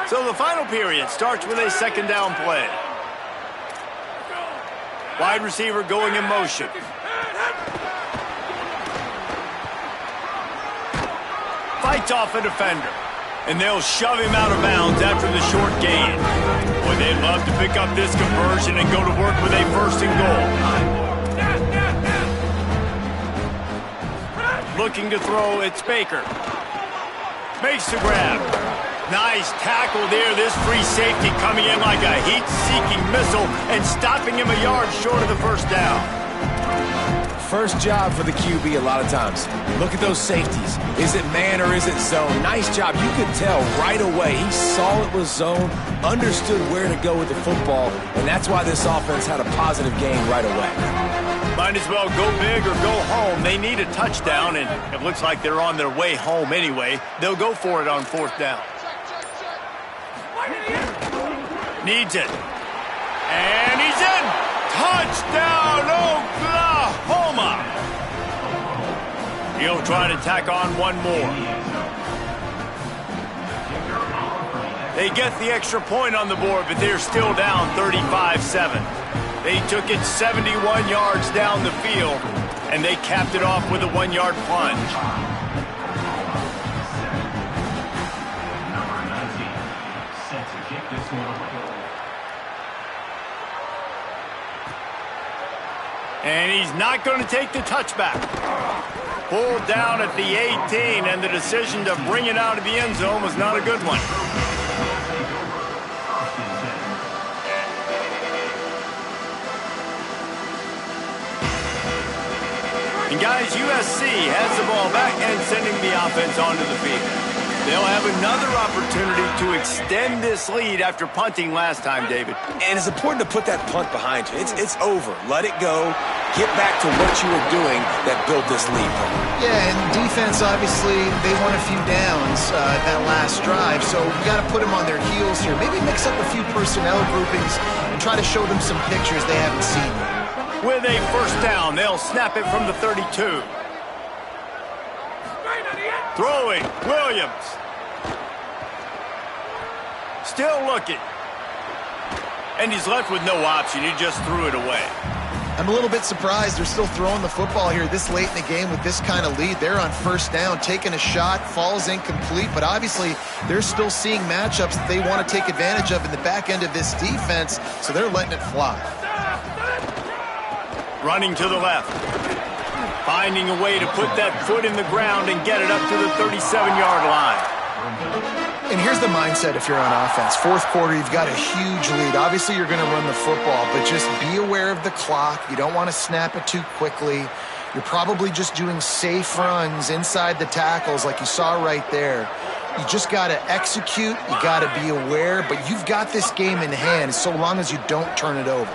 So the final period starts with a second down play. Wide receiver going in motion. Fights off a defender. And they'll shove him out of bounds after the short gain. Boy, they'd love to pick up this conversion and go to work with a first and goal. Looking to throw, it's Baker. Makes the grab. Nice tackle there. This free safety coming in like a heat-seeking missile and stopping him a yard short of the first down. First job for the QB a lot of times. Look at those safeties. Is it man or is it zone? Nice job. You could tell right away. He saw it was zone, understood where to go with the football, and that's why this offense had a positive gain right away. Might as well go big or go home. They need a touchdown, and it looks like they're on their way home anyway. They'll go for it on fourth down. Needs it. And he's in. Touchdown, Oklahoma. He'll try to tack on one more. They get the extra point on the board, but they're still down 35-7. They took it 71 yards down the field, and they capped it off with a 1-yard plunge. And he's not going to take the touchback. Pulled down at the 18, and the decision to bring it out of the end zone was not a good one. And guys, USC has the ball back and sending the offense onto the field. They'll have another opportunity to extend this lead after punting last time, David. And it's important to put that punt behind you. It's over. Let it go. Get back to what you were doing that built this lead. Yeah, and defense, obviously, they won a few downs that last drive, so you got to put them on their heels here. Maybe mix up a few personnel groupings and try to show them some pictures they haven't seen yet. With a first down, they'll snap it from the 32. Throwing, Williams. Still looking. And he's left with no option. He just threw it away. I'm a little bit surprised they're still throwing the football here this late in the game with this kind of lead. They're on first down, taking a shot, falls incomplete, but obviously they're still seeing matchups that they want to take advantage of in the back end of this defense, so they're letting it fly. Running to the left. Finding a way to put that foot in the ground and get it up to the 37-yard line. And here's the mindset if you're on offense. Fourth quarter, you've got a huge lead. Obviously, you're going to run the football, but just be aware of the clock. You don't want to snap it too quickly. You're probably just doing safe runs inside the tackles like you saw right there. You just got to execute. You got to be aware, but you've got this game in hand so long as you don't turn it over.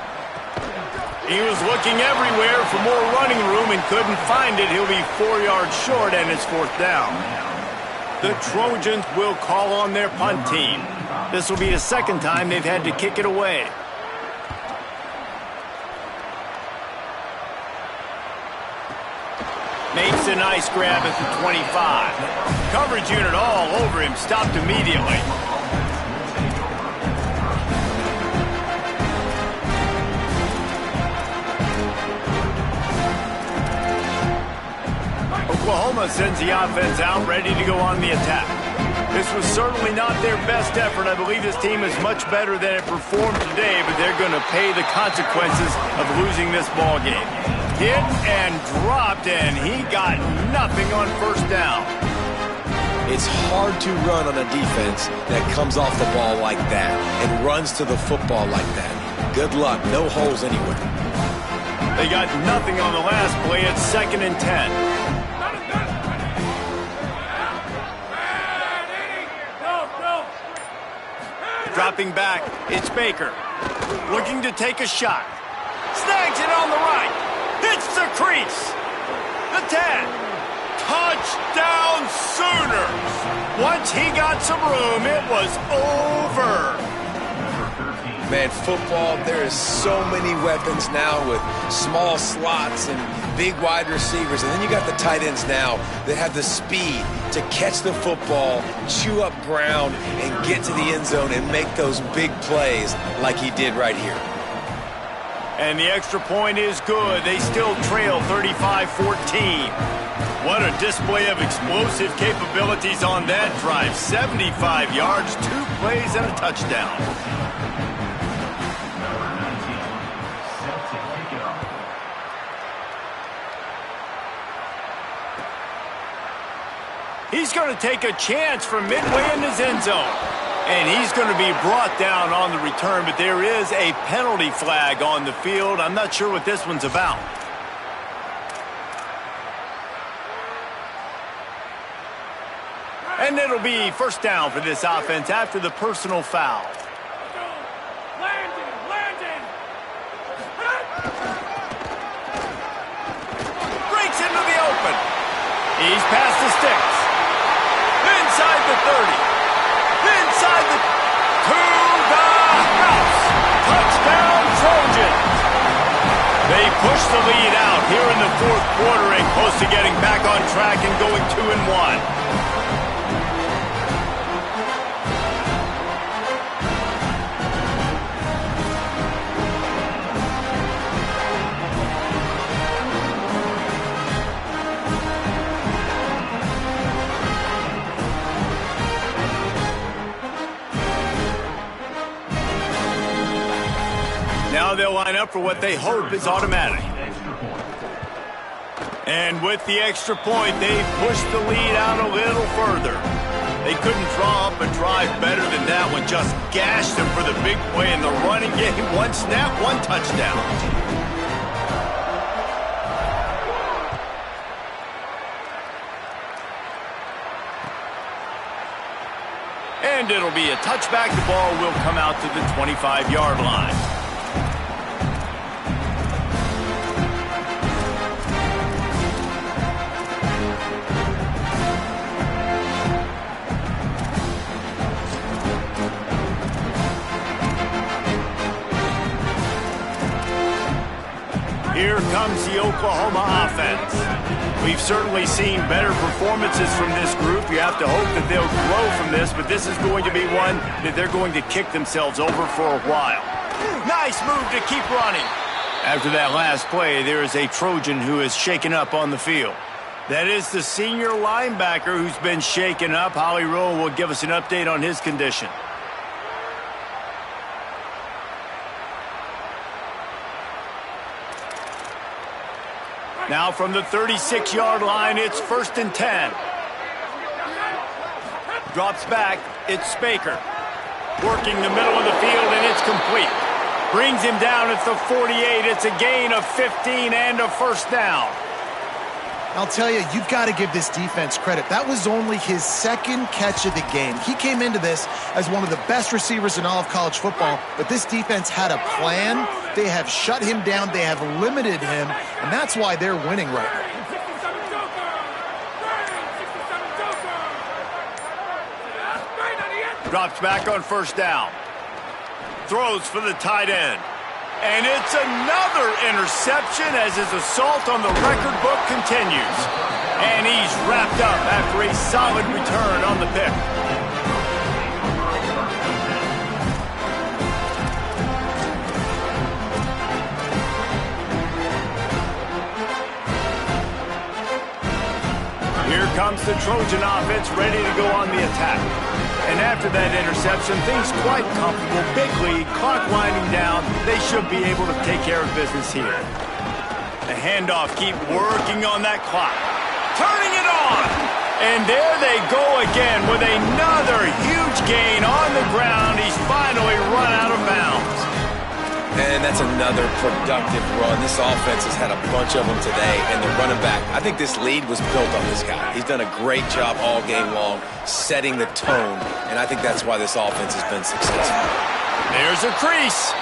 He was looking everywhere for more running room and couldn't find it. He'll be 4 yards short, and it's fourth down. The Trojans will call on their punt team. This will be the second time they've had to kick it away. Makes a nice grab at the 25. Coverage unit all over him, stopped immediately. Oklahoma sends the offense out, ready to go on the attack. This was certainly not their best effort. I believe this team is much better than it performed today, but they're going to pay the consequences of losing this ball game. Hit and dropped, and he got nothing on first down. It's hard to run on a defense that comes off the ball like that and runs to the football like that. Good luck. No holes anywhere. They got nothing on the last play. It's 2nd and 10. Dropping back, it's Baker. Looking to take a shot. Snags it on the right. Hits the crease. The 10. Touchdown Sooners. Once he got some room, it was over. Man, football, there is so many weapons now with small slots and big wide receivers. And then you got the tight ends now that have the speed to catch the football, chew up ground, and get to the end zone and make those big plays like he did right here. And the extra point is good. They still trail 35-14. What a display of explosive capabilities on that drive. 75 yards, 2 plays, and a touchdown. He's going to take a chance from midway in his end zone. And he's going to be brought down on the return, but there is a penalty flag on the field. I'm not sure what this one's about. And it'll be first down for this offense after the personal foul. Breaks into the open. He's past the sticks. Inside the 30. Inside the... to the house. Touchdown Trojans. They push the lead out here in the fourth quarter and close to getting back on track and going 2-1. Now they'll line up for what they hope is automatic. And with the extra point, they pushed the lead out a little further. They couldn't draw up a drive better than that one. Just gashed them for the big play in the running game. 1 snap, 1 touchdown. And it'll be a touchback. The ball will come out to the 25-yard line. Here comes the Oklahoma offense. We've certainly seen better performances from this group. You have to hope that they'll grow from this, but this is going to be one that they're going to kick themselves over for a while. Nice move to keep running. After that last play, there is a Trojan who is shaken up on the field. That is the senior linebacker who's been shaken up. Holly Rowe will give us an update on his condition. Now from the 36-yard line, it's 1st and 10. Drops back, it's Spaker. Working the middle of the field, and it's complete. Brings him down at the 48. It's a gain of 15 and a first down. I'll tell you, you've got to give this defense credit. That was only his second catch of the game. He came into this as one of the best receivers in all of college football, but this defense had a plan. They have shut him down. They have limited him, and that's why they're winning right now. Drops back on first down. Throws for the tight end. And it's another interception as his assault on the record book continues. And he's wrapped up after a solid return on the pick. Here comes the Trojan offense ready to go on the attack. And after that interception, things quite comfortable. Big lead, clock winding down. They should be able to take care of business here. The handoff, keep working on that clock. Turning it on! And there they go again with another huge gain on the ground. He's finally run out of bounds. And that's another productive run. This offense has had a bunch of them today, and the running back, I think this lead was built on this guy. He's done a great job all game long, setting the tone, and I think that's why this offense has been successful. There's a crease.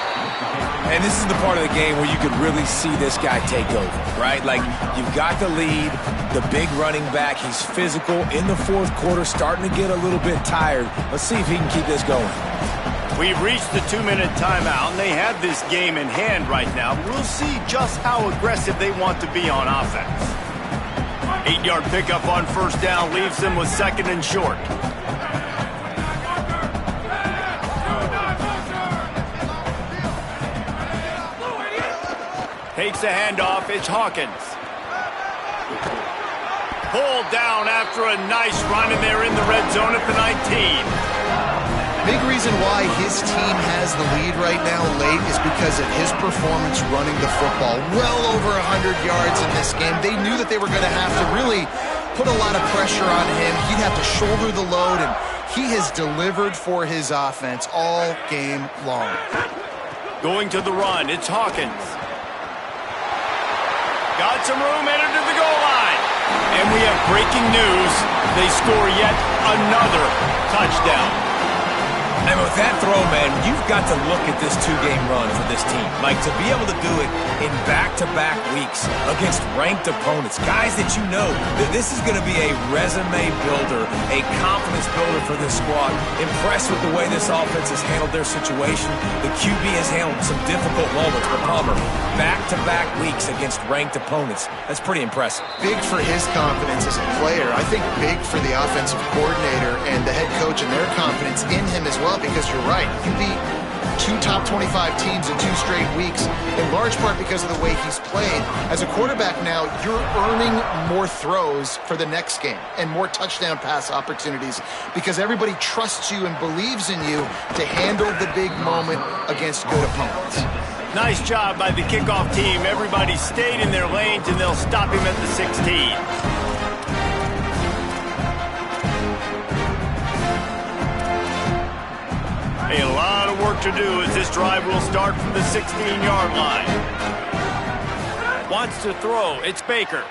And this is the part of the game where you could really see this guy take over, right? Like, you've got the lead, the big running back. He's physical in the fourth quarter, starting to get a little bit tired. Let's see if he can keep this going. We've reached the 2-minute timeout, and they have this game in hand right now. We'll see just how aggressive they want to be on offense. 8-yard pickup on first down leaves them with 2nd and short. Takes the handoff. It's Hawkins. Pulled down after a nice run, and they're in the red zone at the 19. Big reason why his team has the lead right now late is because of his performance running the football. Well over 100 yards in this game. They knew that they were going to have to really put a lot of pressure on him. He'd have to shoulder the load, and he has delivered for his offense all game long. Going to the run, it's Hawkins. Got some room, entered to the goal line. And we have breaking news. They score yet another touchdown. And with that throw, man, you've got to look at this two-game run for this team. Like, to be able to do it in back-to-back weeks against ranked opponents, guys that you know, that this is going to be a resume builder, a confidence builder for this squad. Impressed with the way this offense has handled their situation. The QB has handled some difficult moments, but Palmer, back-to-back weeks against ranked opponents. That's pretty impressive. Big for his confidence as a player. I think big for the offensive coordinator and the head coach and their confidence in him as well. Because you're right, you beat 2 top 25 teams in 2 straight weeks, in large part because of the way he's played. As a quarterback now, you're earning more throws for the next game and more touchdown pass opportunities because everybody trusts you and believes in you to handle the big moment against good opponents. Nice job by the kickoff team. Everybody stayed in their lanes, and they'll stop him at the 16. A lot of work to do as this drive will start from the 16-yard line. Wants to throw. It's Baker.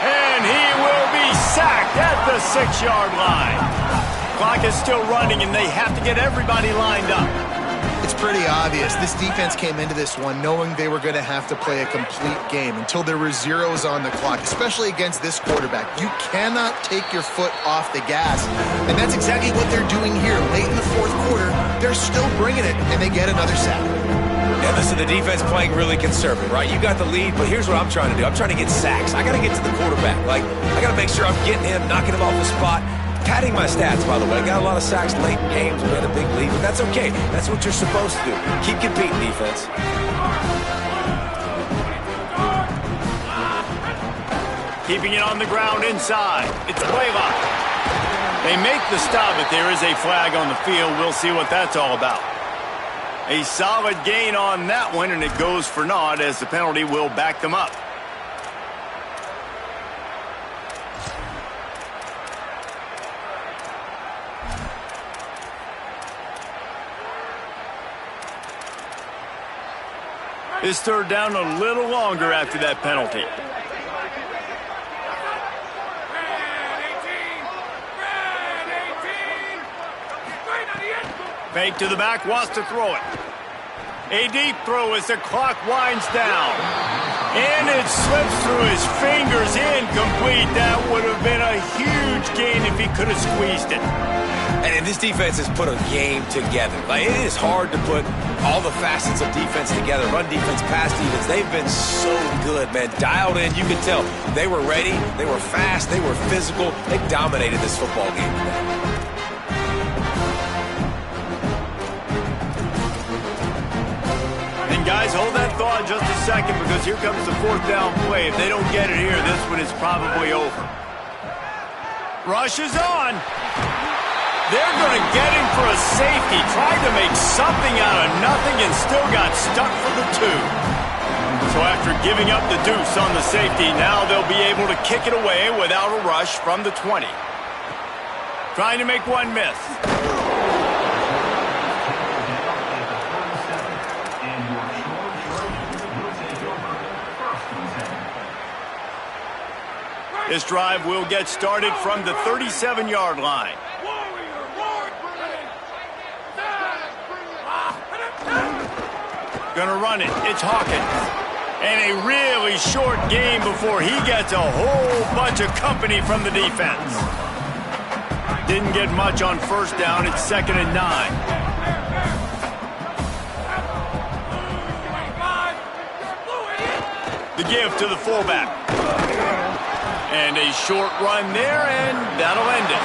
And he will be sacked at the 6-yard line. clock is still running, and they have to get everybody lined up. It's pretty obvious. This defense came into this one knowing they were going to have to play a complete game until there were zeros on the clock, especially against this quarterback. You cannot take your foot off the gas, and that's exactly what they're doing here. Late in the fourth quarter, they're still bringing it, and they get another sack. Yeah, listen, the defense playing really conservative, right? You got the lead, but here's what I'm trying to do. I'm trying to get sacks. I got to get to the quarterback. I got to make sure I'm getting him, knocking him off the spot. Padding my stats, by the way. Got a lot of sacks late in games. We had a big lead, but that's okay. That's what you're supposed to do. Keep competing, defense. Keeping it on the ground inside. It's Blaylock. They make the stop, but there is a flag on the field. We'll see what that's all about. A solid gain on that one, and it goes for naught as the penalty will back them up. This third down a little longer after that penalty. Fake to the back, wants to throw it. A deep throw as the clock winds down. And it slips through his fingers, incomplete. That would have been a huge gain if he could have squeezed it. And this defense has put a game together. It is hard to put all the facets of defense together. Run defense, pass defense. They've been so good, man. Dialed in. You could tell they were ready. They were fast. They were physical. They dominated this football game today. Guys, hold that thought just a second because here comes the fourth down play. If they don't get it here, this one is probably over. Rush is on. They're going to get him for a safety. Tried to make something out of nothing and still got stuck for the two. So after giving up the deuce on the safety, now they'll be able to kick it away without a rush from the 20. Trying to make one miss. This drive will get started from the 37-yard line. Gonna run it. It's Hawkins. And a really short game before he gets a whole bunch of company from the defense. Didn't get much on first down. It's 2nd and 9. The give to the fullback. And a short run there, and that'll end it.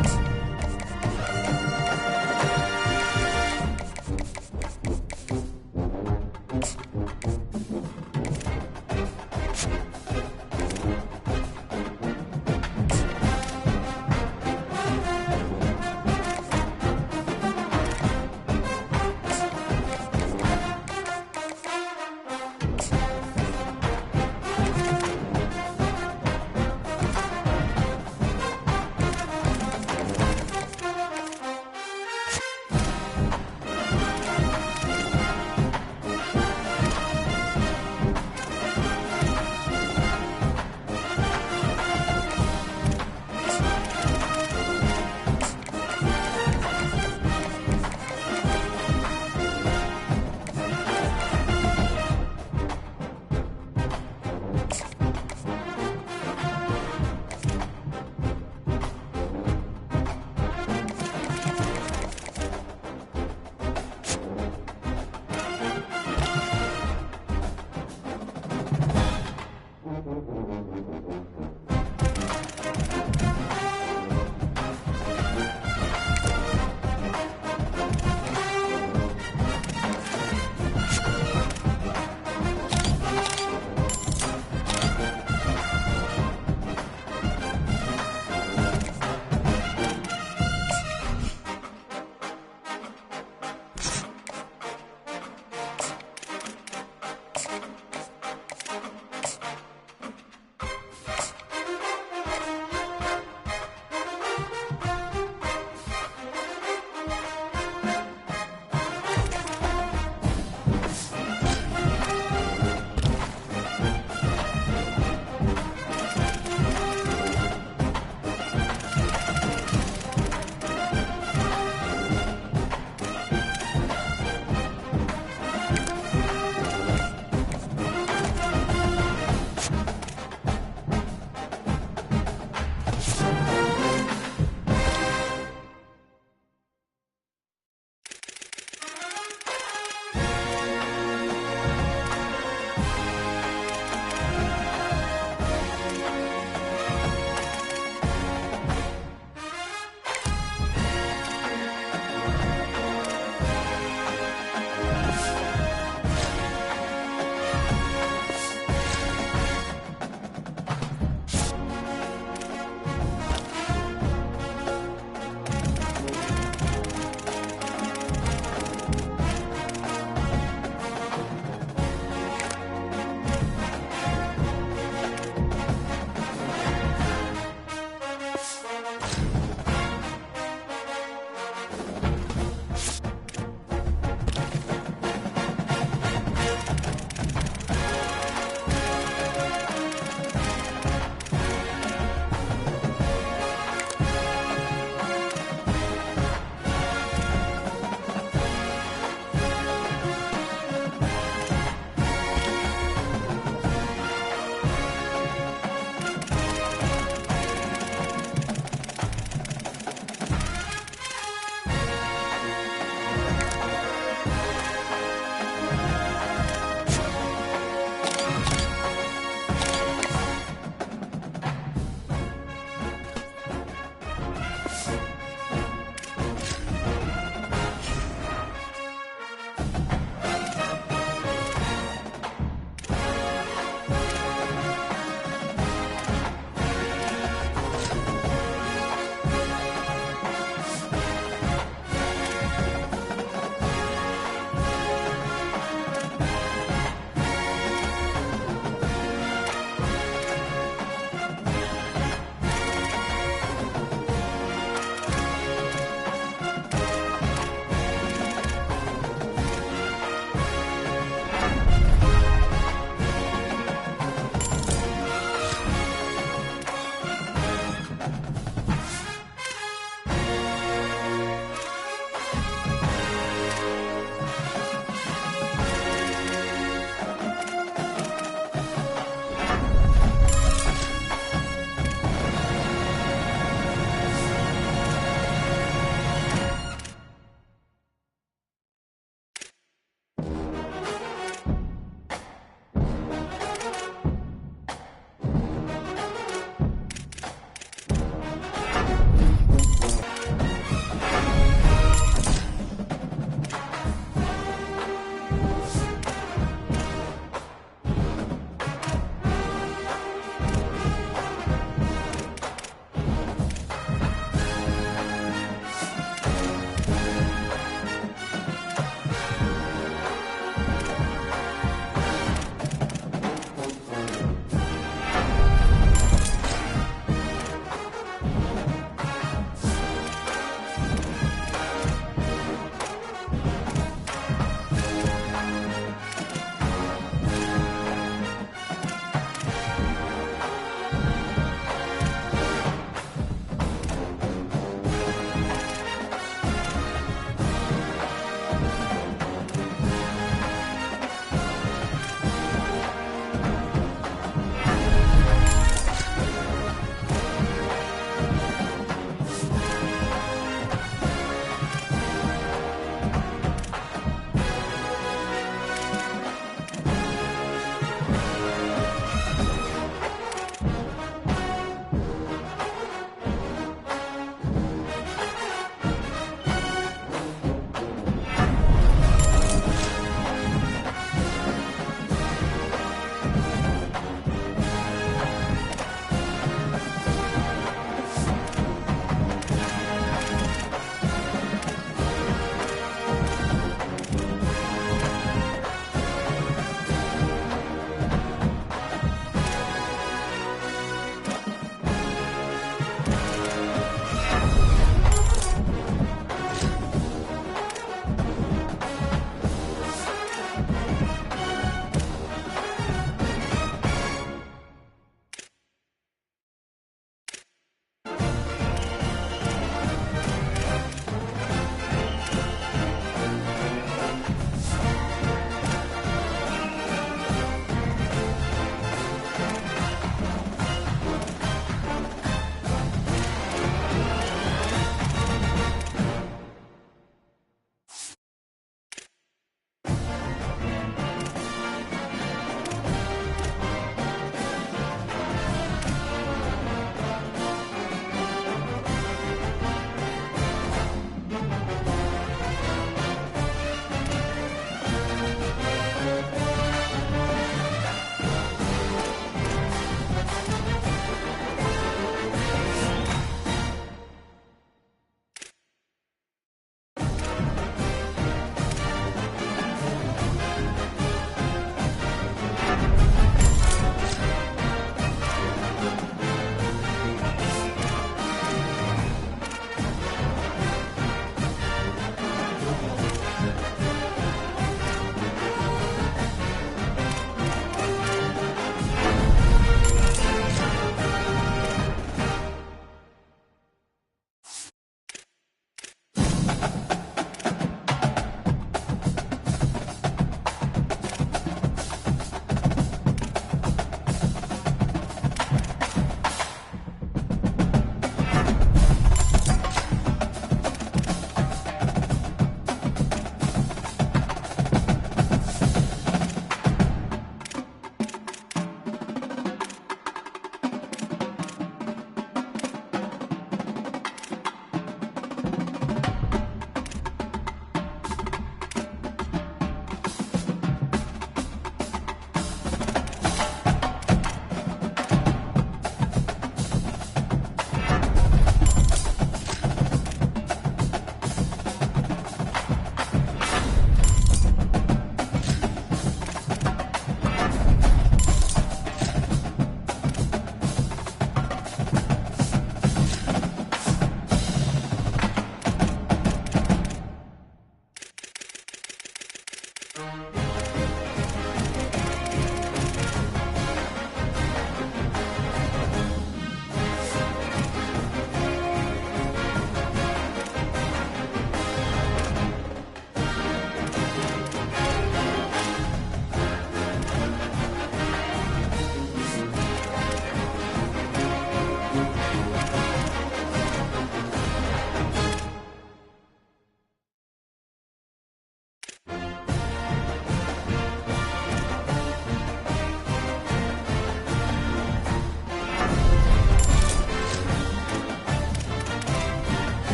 it.